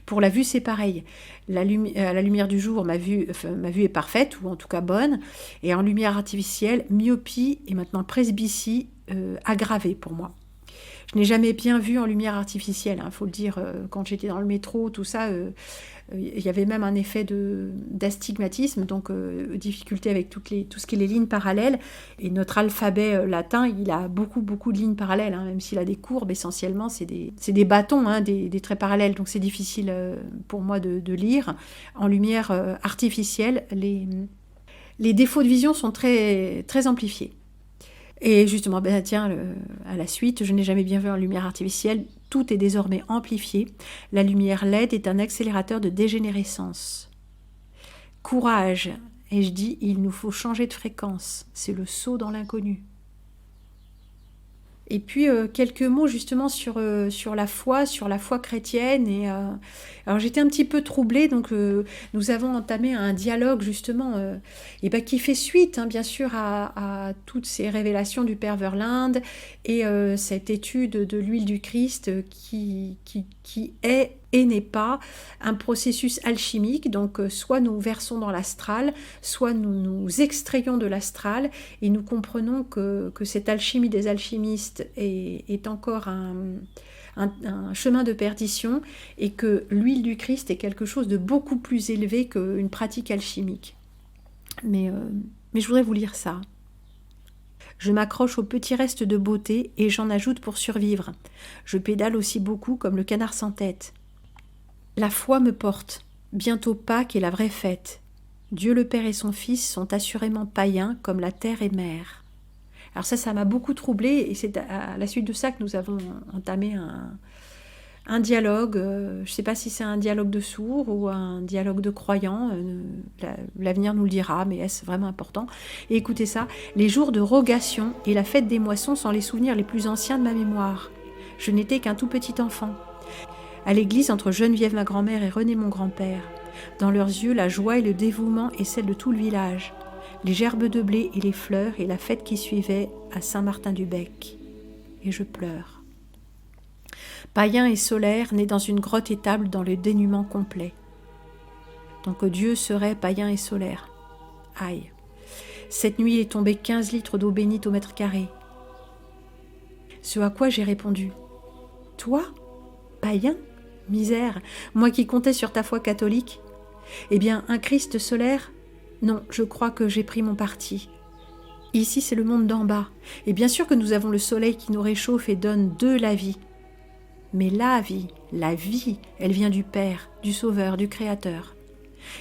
pour la vue, c'est pareil. À la lumière du jour, ma vue est parfaite, ou en tout cas bonne, et en lumière artificielle, myopie et maintenant presbytie aggravée pour moi. Je n'ai jamais bien vu en lumière artificielle, hein, faut le dire. Quand j'étais dans le métro, tout ça, il y avait même un effet d'astigmatisme, donc difficulté avec tout ce qui est les lignes parallèles. Et notre alphabet latin, il a beaucoup de lignes parallèles, hein, même s'il a des courbes, essentiellement, c'est des bâtons, hein, des traits parallèles. Donc c'est difficile pour moi de lire. En lumière artificielle, les défauts de vision sont très, très amplifiés. Et justement, à la suite, je n'ai jamais bien vu en lumière artificielle, tout est désormais amplifié. La lumière LED est un accélérateur de dégénérescence. Courage, et je dis, il nous faut changer de fréquence, c'est le saut dans l'inconnu. Et puis quelques mots justement sur la foi chrétienne. Alors j'étais un petit peu troublée, donc nous avons entamé un dialogue justement qui fait suite, hein, bien sûr, à toutes ces révélations du Père Verlinde et cette étude de l'huile du Christ qui est et n'est pas un processus alchimique. Donc soit nous versons dans l'astral, soit nous nous extrayons de l'astral et nous comprenons que cette alchimie des alchimistes est encore un chemin de perdition et que l'huile du Christ est quelque chose de beaucoup plus élevé qu'une pratique alchimique. Mais je voudrais vous lire ça. Je m'accroche aux petits restes de beauté et j'en ajoute pour survivre. Je pédale aussi beaucoup comme le canard sans tête. La foi me porte. Bientôt Pâques est la vraie fête. Dieu le Père et son Fils sont assurément païens comme la terre et mer. Alors ça m'a beaucoup troublée et c'est à la suite de ça que nous avons entamé un dialogue. Je ne sais pas si c'est un dialogue de sourds ou un dialogue de croyants. L'avenir nous le dira, mais est-ce vraiment important? Et écoutez ça, les jours de rogation et la fête des moissons sont les souvenirs les plus anciens de ma mémoire. Je n'étais qu'un tout petit enfant. À l'église, entre Geneviève, ma grand-mère, et René, mon grand-père. Dans leurs yeux, la joie et le dévouement est celle de tout le village. Les gerbes de blé et les fleurs et la fête qui suivait à Saint-Martin-du-Bec. Et je pleure. Païen et solaire, né dans une grotte étable dans le dénuement complet. Donc Dieu serait païen et solaire. Aïe. Cette nuit, il est tombé 15 litres d'eau bénite au mètre carré. Ce à quoi j'ai répondu. Toi, païen ? Misère, moi qui comptais sur ta foi catholique. Eh bien, un Christ solaire ? Non, je crois que j'ai pris mon parti. Ici, c'est le monde d'en bas. Et bien sûr que nous avons le soleil qui nous réchauffe et donne de la vie. Mais la vie, elle vient du Père, du Sauveur, du Créateur.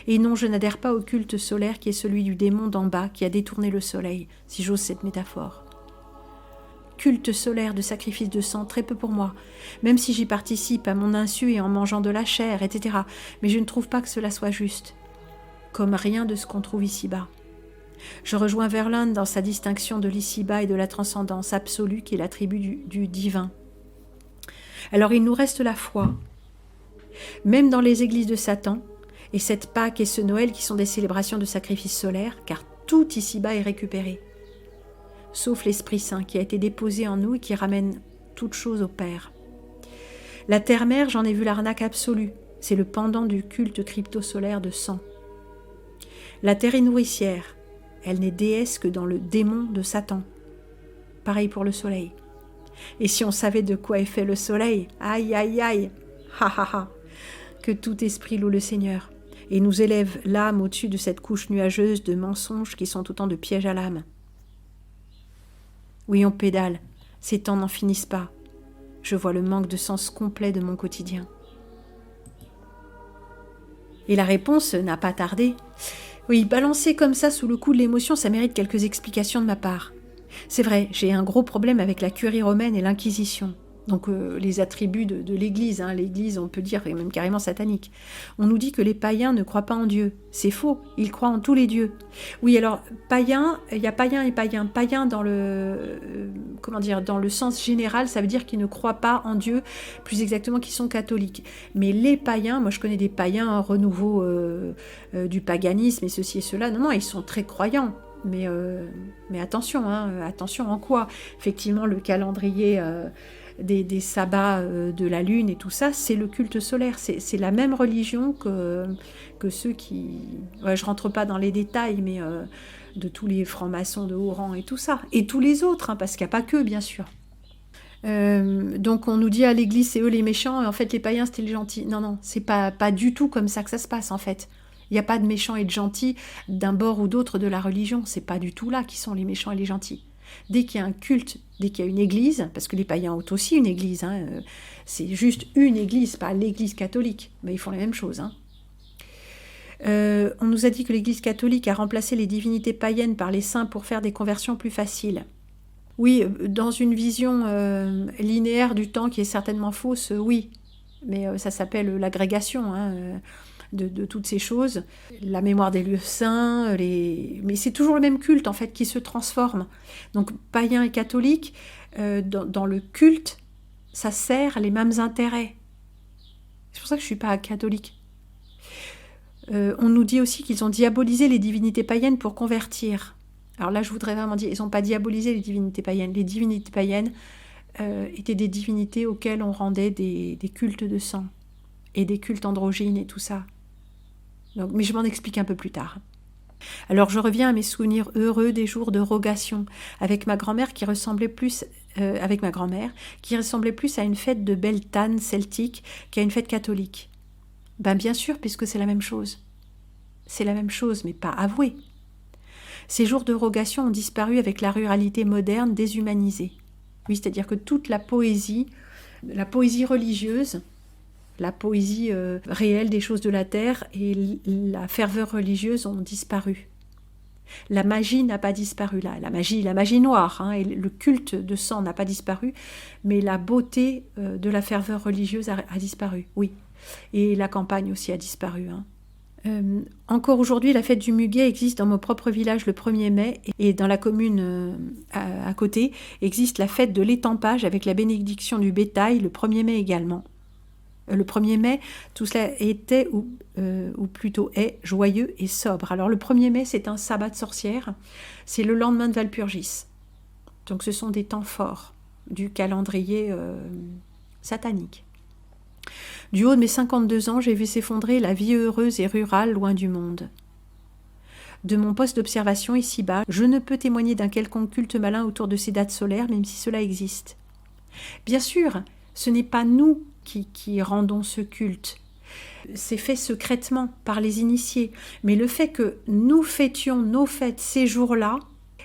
Et non, je n'adhère pas au culte solaire qui est celui du démon d'en bas qui a détourné le soleil, si j'ose cette métaphore. Culte solaire de sacrifice de sang, très peu pour moi, même si j'y participe à mon insu et en mangeant de la chair, etc. Mais je ne trouve pas que cela soit juste, comme rien de ce qu'on trouve ici-bas. Je rejoins Verlaine dans sa distinction de l'ici-bas et de la transcendance absolue qui est l'attribut du divin. Alors il nous reste la foi. Même dans les églises de Satan, et cette Pâques et ce Noël qui sont des célébrations de sacrifice solaire, car tout ici-bas est récupéré. Sauf l'Esprit Saint qui a été déposé en nous et qui ramène toute chose au Père. La terre-mère, j'en ai vu l'arnaque absolue. C'est le pendant du culte crypto-solaire de sang. La terre est nourricière. Elle n'est déesse que dans le démon de Satan. Pareil pour le soleil. Et si on savait de quoi est fait le soleil, aïe, aïe, aïe, ha, ha, ha, que tout esprit loue le Seigneur et nous élève l'âme au-dessus de cette couche nuageuse de mensonges qui sont autant de pièges à l'âme. Oui, on pédale, ces temps n'en finissent pas. Je vois le manque de sens complet de mon quotidien. Et la réponse n'a pas tardé. Oui, balancer comme ça sous le coup de l'émotion, ça mérite quelques explications de ma part. C'est vrai, j'ai un gros problème avec la curie romaine et l'Inquisition. Donc les attributs de l'Église, hein. L'Église, on peut dire, est même carrément satanique. On nous dit que les païens ne croient pas en Dieu. C'est faux, ils croient en tous les dieux. Oui, alors, païen, il y a païen et païen. Païen dans dans le sens général, ça veut dire qu'ils ne croient pas en Dieu, plus exactement qu'ils sont catholiques. Mais les païens, moi je connais des païens, un renouveau du paganisme et ceci et cela. Non, ils sont très croyants. Mais attention, hein, attention en quoi ? Effectivement, le calendrier des sabbats de la lune et tout ça, c'est le culte solaire. C'est la même religion que ceux qui... Ouais, je rentre pas dans les détails, mais de tous les francs-maçons de haut rang et tout ça. Et tous les autres, hein, parce qu'il n'y a pas que, bien sûr. Donc on nous dit à l'église c'est eux les méchants et en fait les païens c'était les gentils. Non, non, c'est pas du tout comme ça que ça se passe en fait. Il n'y a pas de méchants et de gentils d'un bord ou d'autre de la religion. C'est pas du tout là qui sont les méchants et les gentils. Dès qu'il y a un culte, dès qu'il y a une église, parce que les païens ont aussi une église, hein, c'est juste une église, pas l'église catholique, mais ils font la même chose. Hein. On nous a dit que l'église catholique a remplacé les divinités païennes par les saints pour faire des conversions plus faciles. Oui, dans une vision linéaire du temps qui est certainement fausse, oui. Mais ça s'appelle l'agrégation de toutes ces choses. La mémoire des lieux saints, mais c'est toujours le même culte en fait qui se transforme. Donc païen et catholique, dans le culte, ça sert les mêmes intérêts. C'est pour ça que je ne suis pas catholique. On nous dit aussi qu'ils ont diabolisé les divinités païennes pour convertir. Alors là, je voudrais vraiment dire, ils n'ont pas diabolisé les divinités païennes. Les divinités païennes étaient des divinités auxquelles on rendait des cultes de sang et des cultes androgynes et tout ça. Donc, mais je m'en explique un peu plus tard. Alors je reviens à mes souvenirs heureux des jours de rogation avec ma grand-mère qui ressemblait plus à une fête de Beltane celtique qu'à une fête catholique. Ben bien sûr, puisque c'est la même chose. C'est la même chose, mais pas avouée. Ces jours de rogation ont disparu avec la ruralité moderne déshumanisée. Oui, c'est-à-dire que toute la poésie religieuse, la poésie réelle des choses de la terre et la ferveur religieuse ont disparu. La magie n'a pas disparu là, la magie noire, et le culte de sang n'a pas disparu, mais la beauté de la ferveur religieuse a disparu, oui. Et la campagne aussi a disparu. Encore aujourd'hui, la fête du muguet existe dans mon propre village le 1er mai et dans la commune à côté existe la fête de l'étampage avec la bénédiction du bétail le 1er mai également. Le 1er mai, tout cela était, ou plutôt est, joyeux et sobre. Alors le 1er mai, c'est un sabbat de sorcière, c'est le lendemain de Walpurgis. Donc ce sont des temps forts du calendrier satanique. Du haut de mes 52 ans, j'ai vu s'effondrer la vie heureuse et rurale loin du monde. De mon poste d'observation ici-bas, je ne peux témoigner d'un quelconque culte malin autour de ces dates solaires, même si cela existe. Bien sûr, ce n'est pas nous qui rendons ce culte. C'est fait secrètement par les initiés. Mais le fait que nous fêtions nos fêtes ces jours-là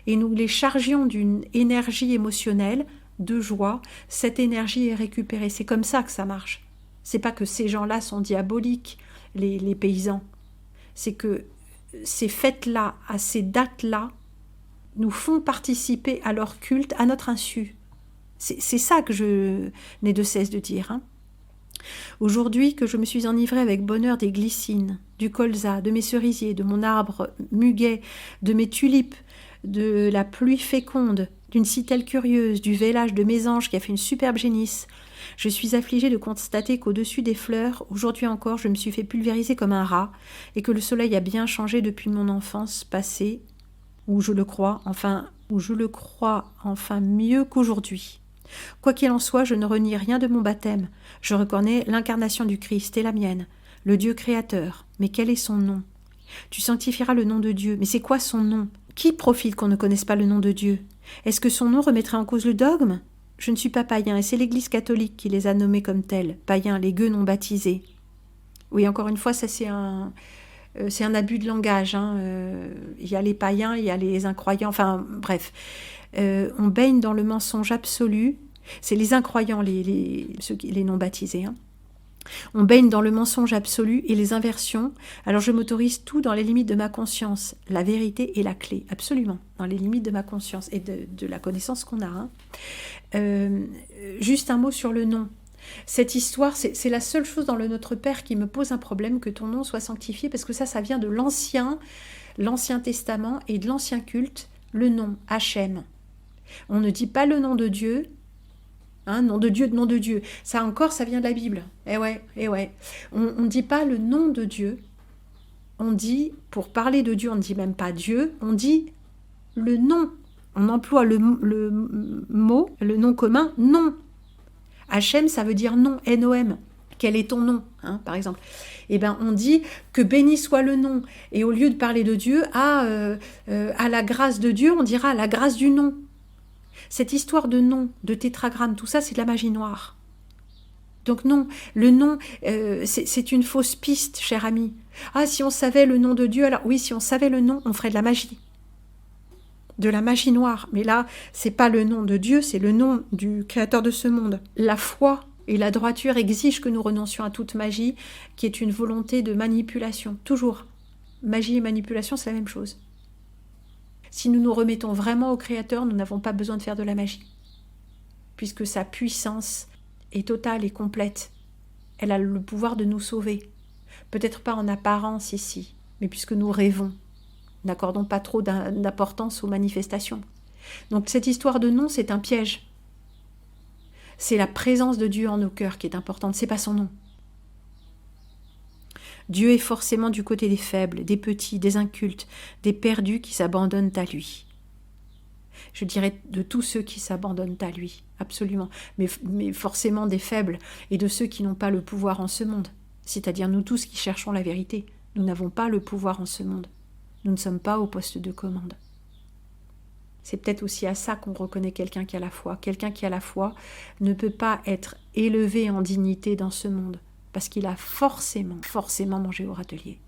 et nous les chargions d'une énergie émotionnelle, de joie, cette énergie est récupérée. C'est comme ça que ça marche. C'est pas que ces gens-là sont diaboliques, les paysans. C'est que ces fêtes-là, à ces dates-là, nous font participer à leur culte à notre insu. C'est ça que je n'ai de cesse de dire. Aujourd'hui que je me suis enivrée avec bonheur des glycines, du colza, de mes cerisiers, de mon arbre muguet, de mes tulipes, de la pluie féconde, d'une citelle curieuse, du vélage de mésange qui a fait une superbe génisse, je suis affligée de constater qu'au-dessus des fleurs, aujourd'hui encore, je me suis fait pulvériser comme un rat, et que le soleil a bien changé depuis mon enfance passée, où je le crois enfin mieux qu'aujourd'hui. Quoi qu'il en soit, je ne renie rien de mon baptême. Je reconnais l'incarnation du Christ et la mienne, le Dieu créateur. Mais quel est son nom ? Tu sanctifieras le nom de Dieu. Mais c'est quoi son nom ? Qui profite qu'on ne connaisse pas le nom de Dieu ? Est-ce que son nom remettrait en cause le dogme ? Je ne suis pas païen, et c'est l'Église catholique qui les a nommés comme tels, païens, les gueux non baptisés. Oui, encore une fois, ça c'est un abus de langage. Il y a les païens, il y a les incroyants, enfin bref. On baigne dans le mensonge absolu. C'est les incroyants, les non baptisés. On baigne dans le mensonge absolu et les inversions. Alors je m'autorise tout dans les limites de ma conscience. La vérité est la clé, absolument, dans les limites de ma conscience et de la connaissance qu'on a. Juste un mot sur le nom. Cette histoire, c'est la seule chose dans le Notre Père qui me pose un problème, que ton nom soit sanctifié, parce que ça vient de l'Ancien Testament et de l'Ancien culte, le nom, Hachem. On ne dit pas le nom de Dieu, nom de Dieu. Ça encore, ça vient de la Bible. Eh ouais. On ne dit pas le nom de Dieu. On dit, pour parler de Dieu, on ne dit même pas Dieu, on dit le nom. On emploie le mot, le nom commun, nom. Hachem, ça veut dire nom, N-O-M. Quel est ton nom, par exemple ? Eh bien, on dit que béni soit le nom. Et au lieu de parler de Dieu, à la grâce de Dieu, on dira à la grâce du nom. Cette histoire de nom, de tétragramme, tout ça, c'est de la magie noire. Donc non, le nom, c'est une fausse piste, cher ami. Ah, si on savait le nom de Dieu, alors oui, si on savait le nom, on ferait de la magie. De la magie noire. Mais là, c'est pas le nom de Dieu, c'est le nom du créateur de ce monde. La foi et la droiture exigent que nous renoncions à toute magie, qui est une volonté de manipulation. Toujours. Magie et manipulation, c'est la même chose. Si nous nous remettons vraiment au Créateur, nous n'avons pas besoin de faire de la magie. Puisque sa puissance est totale et complète. Elle a le pouvoir de nous sauver. Peut-être pas en apparence ici, mais puisque nous rêvons. N'accordons pas trop d'importance aux manifestations. Donc cette histoire de nom, c'est un piège. C'est la présence de Dieu en nos cœurs qui est importante, c'est pas son nom. Dieu est forcément du côté des faibles, des petits, des incultes, des perdus qui s'abandonnent à lui. Je dirais de tous ceux qui s'abandonnent à lui, absolument, mais forcément des faibles et de ceux qui n'ont pas le pouvoir en ce monde, c'est-à-dire nous tous qui cherchons la vérité. Nous n'avons pas le pouvoir en ce monde. Nous ne sommes pas au poste de commande. C'est peut-être aussi à ça qu'on reconnaît quelqu'un qui a la foi. Quelqu'un qui a la foi ne peut pas être élevé en dignité dans ce monde, parce qu'il a forcément mangé au râtelier.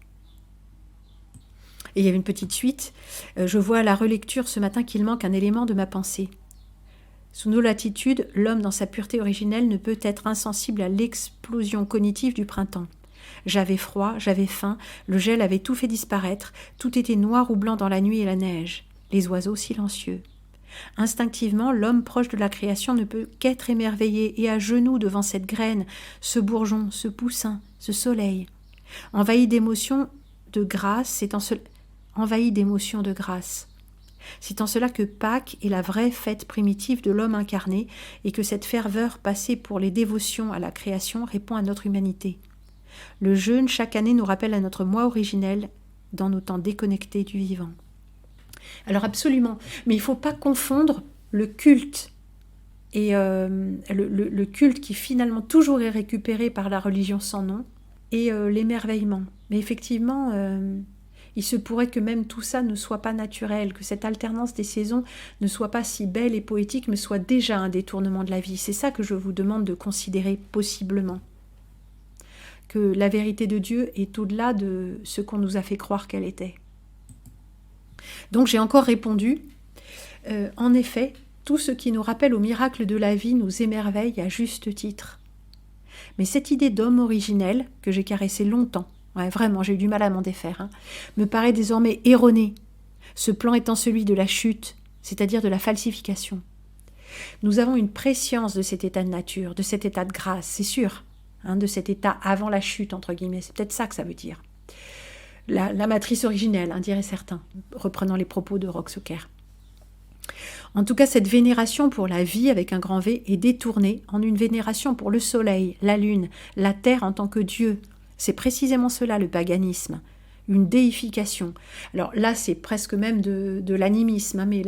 Et il y avait une petite suite. Je vois à la relecture ce matin qu'il manque un élément de ma pensée. Sous nos latitudes, l'homme dans sa pureté originelle ne peut être insensible à l'explosion cognitive du printemps. J'avais froid, j'avais faim, le gel avait tout fait disparaître, tout était noir ou blanc dans la nuit et la neige, les oiseaux silencieux. Instinctivement, l'homme proche de la création ne peut qu'être émerveillé et à genoux devant cette graine, ce bourgeon, ce poussin, ce soleil. Envahi d'émotions de grâce, c'est en cela que Pâques est la vraie fête primitive de l'homme incarné et que cette ferveur passée pour les dévotions à la création répond à notre humanité. Le jeûne, chaque année, nous rappelle à notre moi originel dans nos temps déconnectés du vivant. Alors absolument, mais il ne faut pas confondre le culte et le culte qui finalement toujours est récupéré par la religion sans nom et l'émerveillement. Mais effectivement, il se pourrait que même tout ça ne soit pas naturel, que cette alternance des saisons ne soit pas si belle et poétique, mais soit déjà un détournement de la vie. C'est ça que je vous demande de considérer possiblement. Que la vérité de Dieu est au-delà de ce qu'on nous a fait croire qu'elle était. Donc j'ai encore répondu, en effet, tout ce qui nous rappelle au miracle de la vie nous émerveille à juste titre. Mais cette idée d'homme originel, que j'ai caressée longtemps, vraiment j'ai eu du mal à m'en défaire, me paraît désormais erronée, ce plan étant celui de la chute, c'est-à-dire de la falsification. Nous avons une prescience de cet état de nature, de cet état de grâce, c'est sûr, de cet état avant la chute, entre guillemets, c'est peut-être ça que ça veut dire. La matrice originelle, diraient certains, reprenant les propos de Roxoker. En tout cas, cette vénération pour la vie avec un grand V est détournée en une vénération pour le soleil, la lune, la terre en tant que Dieu. C'est précisément cela le paganisme, une déification. Alors là, c'est presque même de l'animisme, mais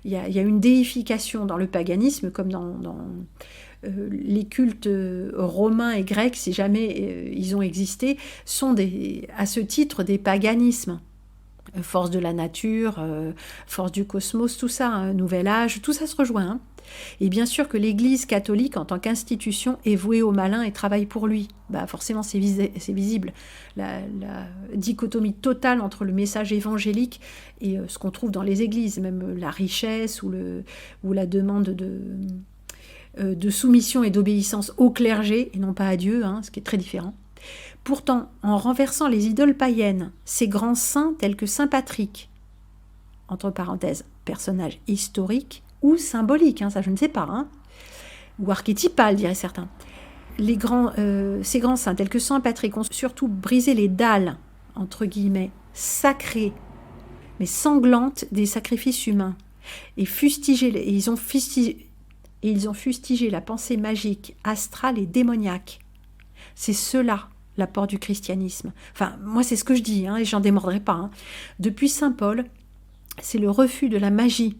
il y a une déification dans le paganisme, comme dans les cultes romains et grecs, si jamais ils ont existé, sont à ce titre des paganismes. Force de la nature, force du cosmos, tout ça, nouvel âge, tout ça se rejoint. Et bien sûr que l'Église catholique, en tant qu'institution, est vouée au malin et travaille pour lui. Forcément, c'est visible. La dichotomie totale entre le message évangélique et ce qu'on trouve dans les églises, même la richesse ou la demande de soumission et d'obéissance au clergé, et non pas à Dieu, ce qui est très différent. Pourtant, en renversant les idoles païennes, ces grands saints tels que saint Patrick, entre parenthèses, personnage historique ou symbolique, ça je ne sais pas, ou archétypal, diraient certains. Ces grands saints tels que saint Patrick ont surtout brisé les dalles, entre guillemets, sacrées, mais sanglantes des sacrifices humains, et ils ont fustigé la pensée magique, astrale et démoniaque. C'est cela l'apport du christianisme. Enfin, moi c'est ce que je dis, et j'en démordrai pas. Depuis saint Paul, c'est le refus de la magie.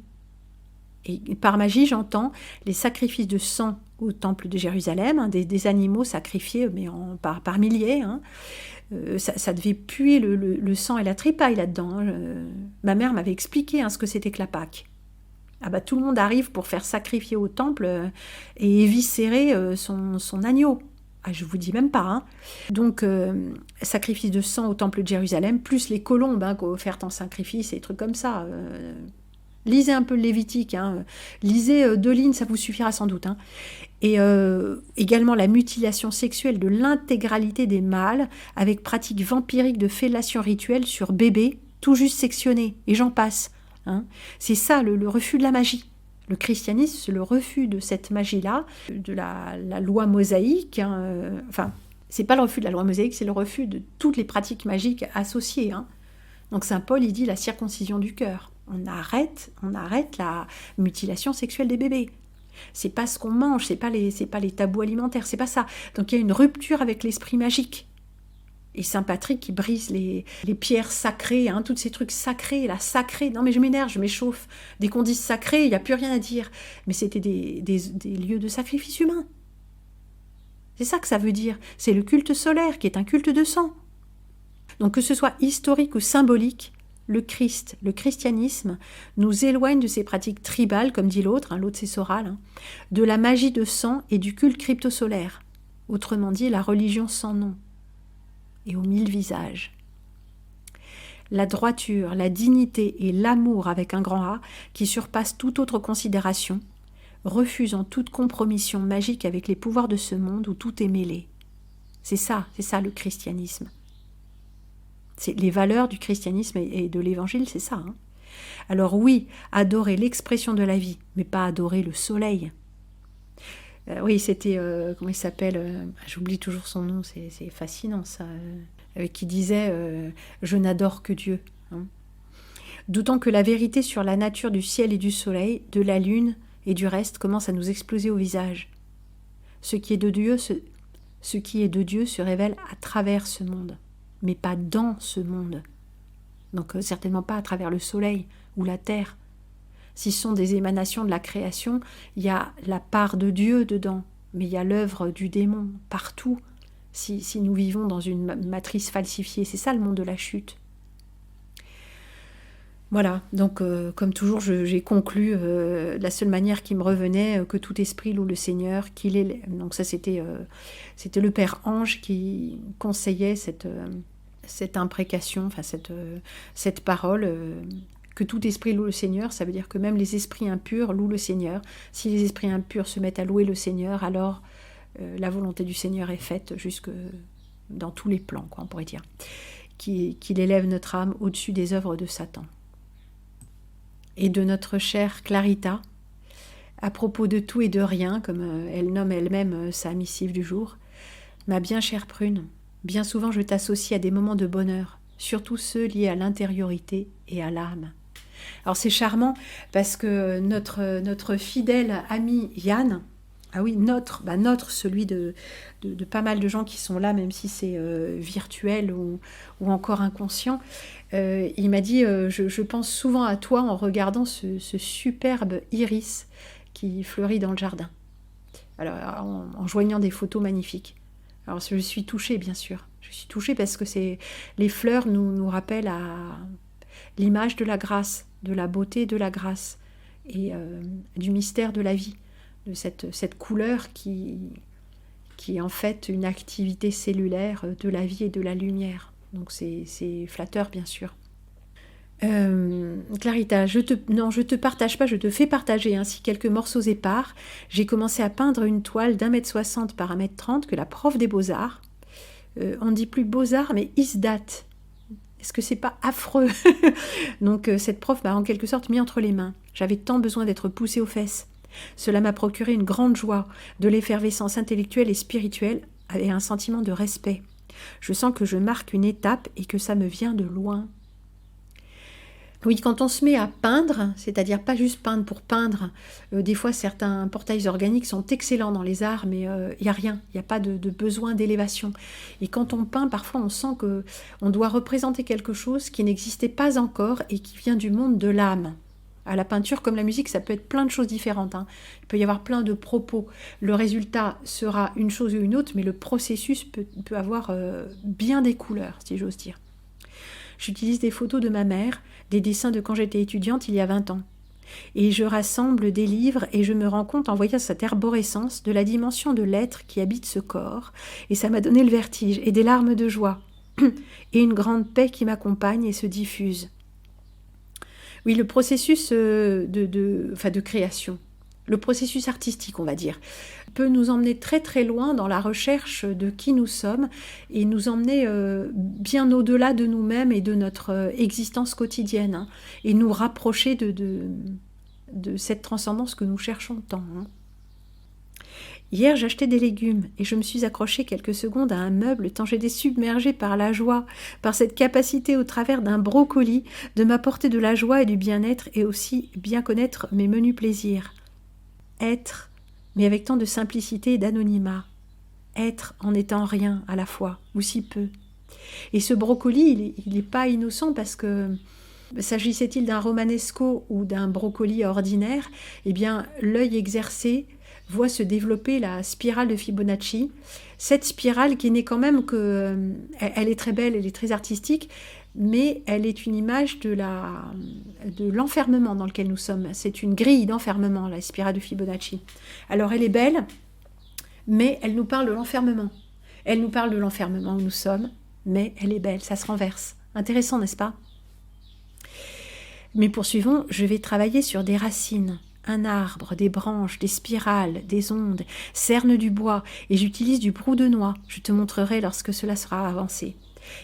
Et par magie, j'entends les sacrifices de sang au temple de Jérusalem, des animaux sacrifiés mais par milliers. Ça devait puer le sang et la tripaille là-dedans. Ma mère m'avait expliqué ce que c'était que la Pâque. Ah bah tout le monde arrive pour faire sacrifier au temple et éviscérer son agneau. Ah, je vous dis même pas. Hein. Donc, sacrifice de sang au temple de Jérusalem, plus les colombes offertes en sacrifice et des trucs comme ça. Lisez un peu le Lévitique. Hein. Lisez 2 lignes, ça vous suffira sans doute. Hein. Et également la mutilation sexuelle de l'intégralité des mâles, avec pratique vampirique de fellation rituelle sur bébés, tout juste sectionnés. Et j'en passe. Hein. C'est ça le refus de la magie. Le christianisme, c'est le refus de cette magie-là, de la loi mosaïque. Hein, enfin, c'est pas le refus de la loi mosaïque, c'est le refus de toutes les pratiques magiques associées. Hein. Donc saint Paul, il dit la circoncision du cœur. On arrête la mutilation sexuelle des bébés. C'est pas ce qu'on mange, c'est pas les tabous alimentaires, c'est pas ça. Donc il y a une rupture avec l'esprit magique. Et Saint Patrick qui brise les pierres sacrées, hein, tous ces trucs sacrés, la sacrée. Non mais je m'énerve, je m'échauffe. Dès qu'on dit sacré, il n'y a plus rien à dire. Mais c'était des lieux de sacrifice humain. C'est ça que ça veut dire. C'est le culte solaire qui est un culte de sang. Donc que ce soit historique ou symbolique, le christianisme, nous éloigne de ces pratiques tribales, comme dit l'autre, hein, l'autre c'est Soral, hein, de la magie de sang et du culte cryptosolaire. Autrement dit, la religion sans nom. Et aux 1000 visages. La droiture, la dignité et l'amour avec un grand A qui surpassent toute autre considération, refusant toute compromission magique avec les pouvoirs de ce monde où tout est mêlé. C'est ça le christianisme. C'est les valeurs du christianisme et de l'évangile, c'est ça. Hein. Alors oui, adorer l'expression de la vie, mais pas adorer le soleil. Oui, c'était, comment il s'appelle j'oublie toujours son nom, c'est fascinant ça. Qui disait « Je n'adore que Dieu hein. ». D'autant que la vérité sur la nature du ciel et du soleil, de la lune et du reste commence à nous exploser au visage. Ce qui est de Dieu se révèle à travers ce monde, mais pas dans ce monde. Donc certainement pas à travers le soleil ou la terre. Si ce sont des émanations de la création, il y a la part de Dieu dedans, mais il y a l'œuvre du démon partout, si nous vivons dans une matrice falsifiée. C'est ça le monde de la chute. Voilà, donc comme toujours, j'ai conclu de la seule manière qui me revenait, que tout esprit loue le Seigneur, qu'il est... Donc ça, c'était le Père Ange qui conseillait cette imprécation, enfin cette parole... que tout esprit loue le Seigneur, ça veut dire que même les esprits impurs louent le Seigneur. Si les esprits impurs se mettent à louer le Seigneur, alors la volonté du Seigneur est faite jusque dans tous les plans, quoi, on pourrait dire. Qu'il élève notre âme au-dessus des œuvres de Satan. Et de notre chère Clarita, à propos de tout et de rien, comme elle nomme elle-même sa missive du jour, ma bien chère Prune, bien souvent je t'associe à des moments de bonheur, surtout ceux liés à l'intériorité et à l'âme. Alors c'est charmant parce que notre fidèle ami Yann, ah oui, notre, celui de pas mal de gens qui sont là, même si c'est virtuel ou encore inconscient, il m'a dit je pense souvent à toi en regardant ce superbe iris qui fleurit dans le jardin. Alors en joignant des photos magnifiques. Alors je suis touchée, bien sûr. Je suis touchée parce que les fleurs nous rappellent à l'image de la grâce, de la beauté de la grâce et du mystère de la vie, de cette couleur qui est en fait une activité cellulaire de la vie et de la lumière. Donc c'est flatteur, bien sûr. Clarita, je te partage pas, je te fais partager ainsi quelques morceaux épars. J'ai commencé à peindre une toile d'1,60 m par 1,30 m que la prof des Beaux-Arts, on ne dit plus Beaux-Arts, mais Isdat. Est-ce que c'est pas affreux? Donc cette prof m'a en quelque sorte mis entre les mains. J'avais tant besoin d'être poussée aux fesses. Cela m'a procuré une grande joie, de l'effervescence intellectuelle et spirituelle, et un sentiment de respect. Je sens que je marque une étape et que ça me vient de loin. Oui, quand on se met à peindre, c'est-à-dire pas juste peindre pour peindre, des fois certains portails organiques sont excellents dans les arts, mais il n'y a rien, il n'y a pas de besoin d'élévation. Et quand on peint, parfois on sent qu'on doit représenter quelque chose qui n'existait pas encore et qui vient du monde de l'âme. À la peinture, comme la musique, ça peut être plein de choses différentes. Hein. Il peut y avoir plein de propos. Le résultat sera une chose ou une autre, mais le processus peut avoir bien des couleurs, si j'ose dire. J'utilise des photos de ma mère, des dessins de quand j'étais étudiante il y a 20 ans. Et je rassemble des livres et je me rends compte en voyant cette arborescence de la dimension de l'être qui habite ce corps. Et ça m'a donné le vertige et des larmes de joie et une grande paix qui m'accompagne et se diffuse. Oui, le processus de création, le processus artistique, on va dire, peut nous emmener très très loin dans la recherche de qui nous sommes et nous emmener bien au-delà de nous-mêmes et de notre existence quotidienne, hein, et nous rapprocher de cette transcendance que nous cherchons tant. Hein. Hier, j'achetais des légumes et je me suis accrochée quelques secondes à un meuble tant j'étais submergée par la joie, par cette capacité au travers d'un brocoli de m'apporter de la joie et du bien-être et aussi bien connaître mes menus plaisirs. Être, mais avec tant de simplicité et d'anonymat. Être en étant rien à la fois, ou si peu. Et ce brocoli, il n'est pas innocent parce que s'agissait-il d'un romanesco ou d'un brocoli ordinaire, eh bien l'œil exercé voit se développer la spirale de Fibonacci. Cette spirale qui n'est quand même que... Elle est très belle, elle est très artistique, mais elle est une image de l'enfermement dans lequel nous sommes. C'est une grille d'enfermement, la spirale de Fibonacci. Alors elle est belle, mais elle nous parle de l'enfermement. Elle nous parle de l'enfermement où nous sommes, mais elle est belle, ça se renverse. Intéressant, n'est-ce pas ? Mais poursuivons, je vais travailler sur des racines. Un arbre, des branches, des spirales, des ondes, cerne du bois, et j'utilise du brou de noix. Je te montrerai lorsque cela sera avancé.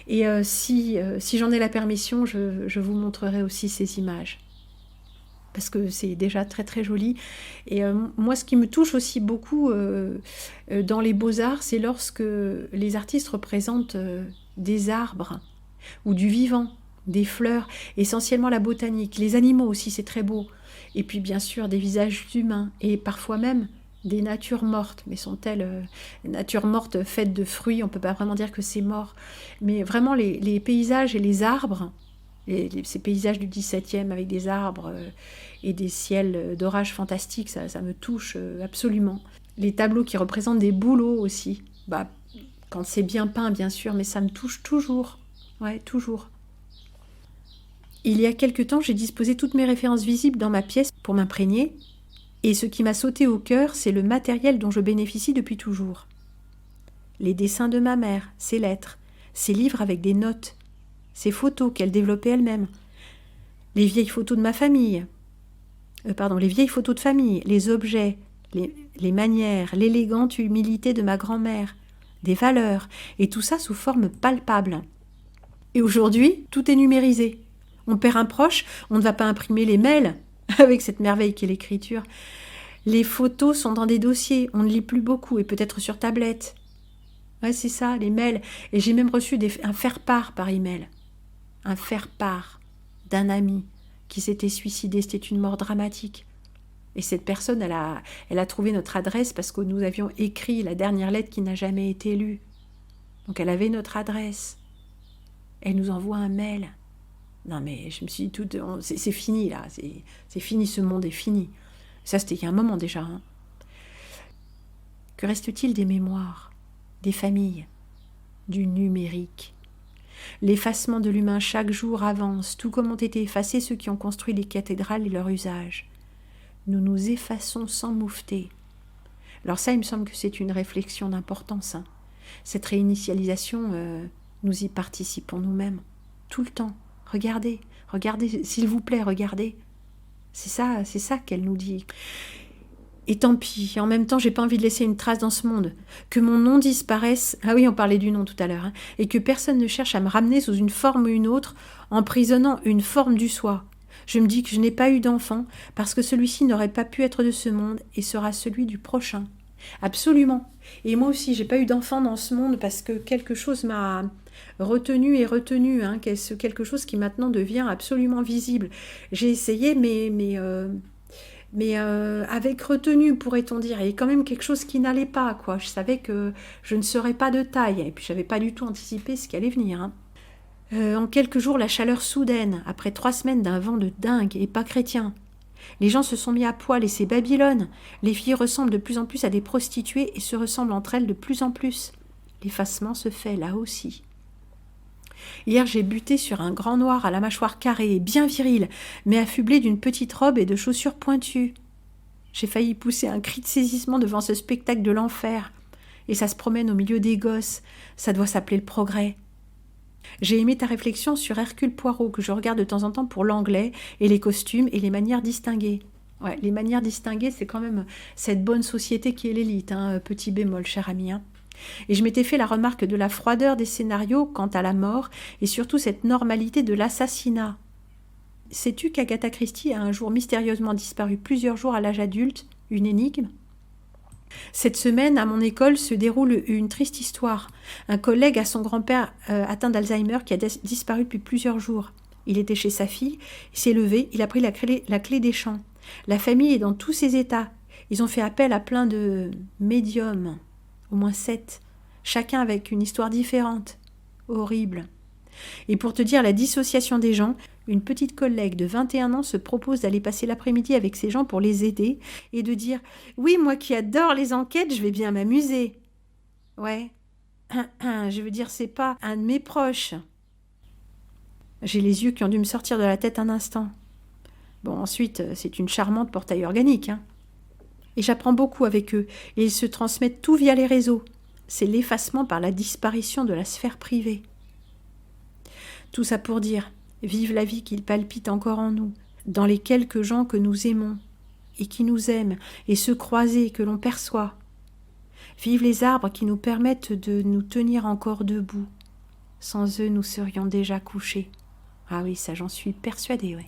Et si j'en ai la permission, je vous montrerai aussi ces images. Parce que c'est déjà très très joli. Et moi, ce qui me touche aussi beaucoup dans les beaux-arts, c'est lorsque les artistes représentent des arbres ou du vivant, des fleurs, essentiellement la botanique. Les animaux aussi, c'est très beau. Et puis bien sûr des visages humains et parfois même des natures mortes, mais sont-elles natures mortes faites de fruits, on ne peut pas vraiment dire que c'est mort, mais vraiment les paysages et les arbres, ces paysages du XVIIe avec des arbres et des ciels d'orage fantastiques, ça me touche absolument. Les tableaux qui représentent des bouleaux aussi, quand c'est bien peint bien sûr, mais ça me touche toujours, ouais, toujours. Il y a quelque temps, j'ai disposé toutes mes références visibles dans ma pièce pour m'imprégner, et ce qui m'a sauté au cœur, c'est le matériel dont je bénéficie depuis toujours. Les dessins de ma mère, ses lettres, ses livres avec des notes, ses photos qu'elle développait elle-même, les vieilles photos de ma famille, les vieilles photos de famille, les objets, les manières, l'élégante humilité de ma grand-mère, des valeurs, et tout ça sous forme palpable. Et aujourd'hui, tout est numérisé. On perd un proche, on ne va pas imprimer les mails avec cette merveille qu'est l'écriture. Les photos sont dans des dossiers, on ne lit plus beaucoup et peut-être sur tablette. Ouais, c'est ça, les mails. Et j'ai même reçu un faire-part par email. Un faire-part d'un ami qui s'était suicidé. C'était une mort dramatique. Et cette personne, elle a trouvé notre adresse parce que nous avions écrit la dernière lettre qui n'a jamais été lue. Donc elle avait notre adresse. Elle nous envoie un mail. Non mais je me suis dit, c'est fini là, c'est fini, ce monde est fini. Ça c'était il y a un moment déjà. Hein. Que reste-t-il des mémoires, des familles, du numérique ? L'effacement de l'humain chaque jour avance, tout comme ont été effacés ceux qui ont construit les cathédrales et leur usage. Nous nous effaçons sans moufter. Alors ça, il me semble que c'est une réflexion d'importance. Hein. Cette réinitialisation, nous y participons nous-mêmes, tout le temps. Regardez, s'il vous plaît, regardez. C'est ça qu'elle nous dit. Et tant pis, en même temps, j'ai pas envie de laisser une trace dans ce monde. Que mon nom disparaisse, ah oui, on parlait du nom tout à l'heure, hein, et que personne ne cherche à me ramener sous une forme ou une autre, emprisonnant une forme du soi. Je me dis que je n'ai pas eu d'enfant, parce que celui-ci n'aurait pas pu être de ce monde et sera celui du prochain. Absolument. Et moi aussi, j'ai pas eu d'enfant dans ce monde parce que quelque chose m'a retenu, hein, quelque chose qui maintenant devient absolument visible. J'ai essayé, mais avec retenue, pourrait-on dire. Et quand même quelque chose qui n'allait pas, quoi. Je savais que je ne serais pas de taille, et puis je n'avais pas du tout anticipé ce qui allait venir. Hein. En quelques jours, la chaleur soudaine, après 3 semaines d'un vent de dingue et pas chrétien. Les gens se sont mis à poil et c'est Babylone. Les filles ressemblent de plus en plus à des prostituées et se ressemblent entre elles de plus en plus. L'effacement se fait là aussi. Hier, j'ai buté sur un grand noir à la mâchoire carrée et bien viril, mais affublé d'une petite robe et de chaussures pointues. J'ai failli pousser un cri de saisissement devant ce spectacle de l'enfer. Et ça se promène au milieu des gosses. Ça doit s'appeler le progrès. J'ai aimé ta réflexion sur Hercule Poirot, que je regarde de temps en temps pour l'anglais et les costumes et les manières distinguées. Ouais, les manières distinguées, c'est quand même cette bonne société qui est l'élite, hein, petit bémol, cher ami. Hein. Et je m'étais fait la remarque de la froideur des scénarios quant à la mort et surtout cette normalité de l'assassinat. Sais-tu qu'Agatha Christie a un jour mystérieusement disparu plusieurs jours à l'âge adulte, une énigme ? Cette semaine, à mon école, se déroule une triste histoire. Un collègue a son grand-père atteint d'Alzheimer qui a disparu depuis plusieurs jours. Il était chez sa fille, il s'est levé, il a pris la clé des champs. La famille est dans tous ses états. Ils ont fait appel à plein de médiums, au moins 7, chacun avec une histoire différente. Horrible. Et pour te dire la dissociation des gens, une petite collègue de 21 ans se propose d'aller passer l'après-midi avec ces gens pour les aider et de dire « Oui, moi qui adore les enquêtes, je vais bien m'amuser. » Ouais, je veux dire, c'est pas un de mes proches. J'ai les yeux qui ont dû me sortir de la tête un instant. Bon, ensuite, c'est une charmante portail organique. Hein. Et j'apprends beaucoup avec eux, et ils se transmettent tout via les réseaux. C'est l'effacement par la disparition de la sphère privée. Tout ça pour dire, vive la vie qu'il palpite encore en nous, dans les quelques gens que nous aimons, et qui nous aiment, et ceux croisés que l'on perçoit. Vive les arbres qui nous permettent de nous tenir encore debout. Sans eux, nous serions déjà couchés. Ah oui, ça j'en suis persuadée, oui.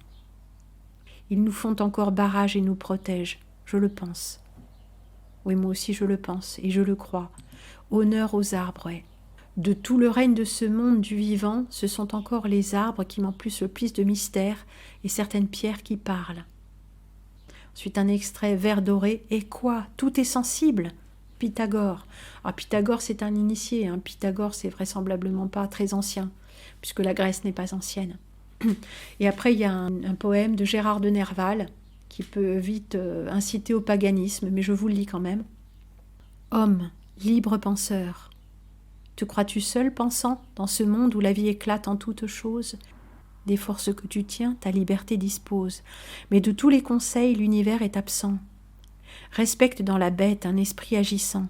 Ils nous font encore barrage et nous protègent, je le pense. Oui, moi aussi je le pense, et je le crois. Honneur aux arbres, ouais. De tout le règne de ce monde du vivant, ce sont encore les arbres qui m'emplissent le plus de mystère et certaines pierres qui parlent. Ensuite un extrait vert doré, et quoi ? Tout est sensible. Pythagore. Ah, Pythagore c'est un initié, hein. Pythagore c'est vraisemblablement pas très ancien, puisque la Grèce n'est pas ancienne. Et après il y a un poème de Gérard de Nerval, qui peut vite inciter au paganisme, mais je vous le lis quand même. Homme, libre penseur, te crois-tu seul pensant dans ce monde où la vie éclate en toutes choses ? Des forces que tu tiens, ta liberté dispose, mais de tous les conseils, l'univers est absent. Respecte dans la bête un esprit agissant.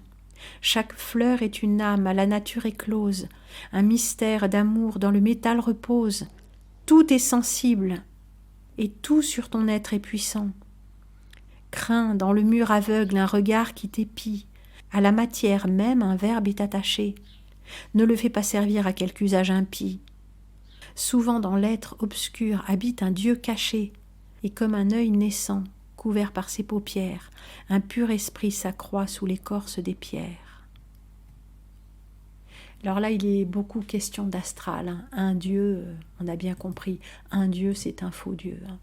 Chaque fleur est une âme à la nature éclose, un mystère d'amour dans le métal repose. Tout est sensible, et tout sur ton être est puissant. Crains dans le mur aveugle un regard qui t'épie, à la matière même un verbe est attaché. Ne le fais pas servir à quelque usage impie. Souvent dans l'être obscur habite un Dieu caché, et comme un œil naissant, couvert par ses paupières, un pur esprit s'accroît sous l'écorce des pierres. Alors là, il est beaucoup question d'astral. Hein. Un Dieu, on a bien compris, un Dieu, c'est un faux Dieu. Hein.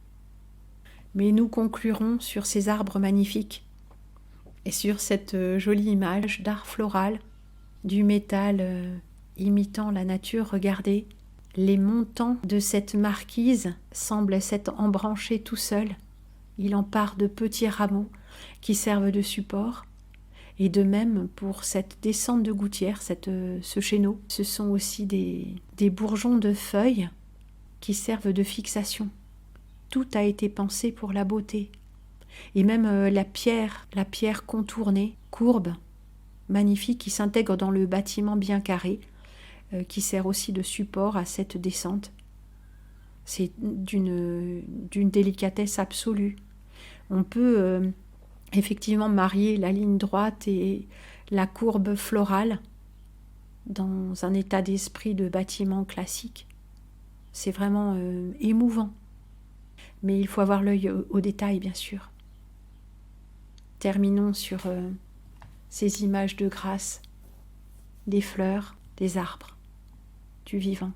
Mais nous conclurons sur ces arbres magnifiques et sur cette jolie image d'art floral, du métal imitant la nature. Regardez, les montants de cette marquise semblent s'être embranchés tout seuls. Il en part de petits rameaux qui servent de support. Et de même pour cette descente de gouttière, ce chéneau, ce sont aussi des bourgeons de feuilles qui servent de fixation. Tout a été pensé pour la beauté. Et même la pierre contournée, courbe, magnifique, qui s'intègre dans le bâtiment bien carré, qui sert aussi de support à cette descente. C'est d'une délicatesse absolue. On peut effectivement marier la ligne droite et la courbe florale dans un état d'esprit de bâtiment classique. C'est vraiment émouvant. Mais il faut avoir l'œil au détail, bien sûr. Terminons sur ces images de grâce, des fleurs, des arbres, du vivant.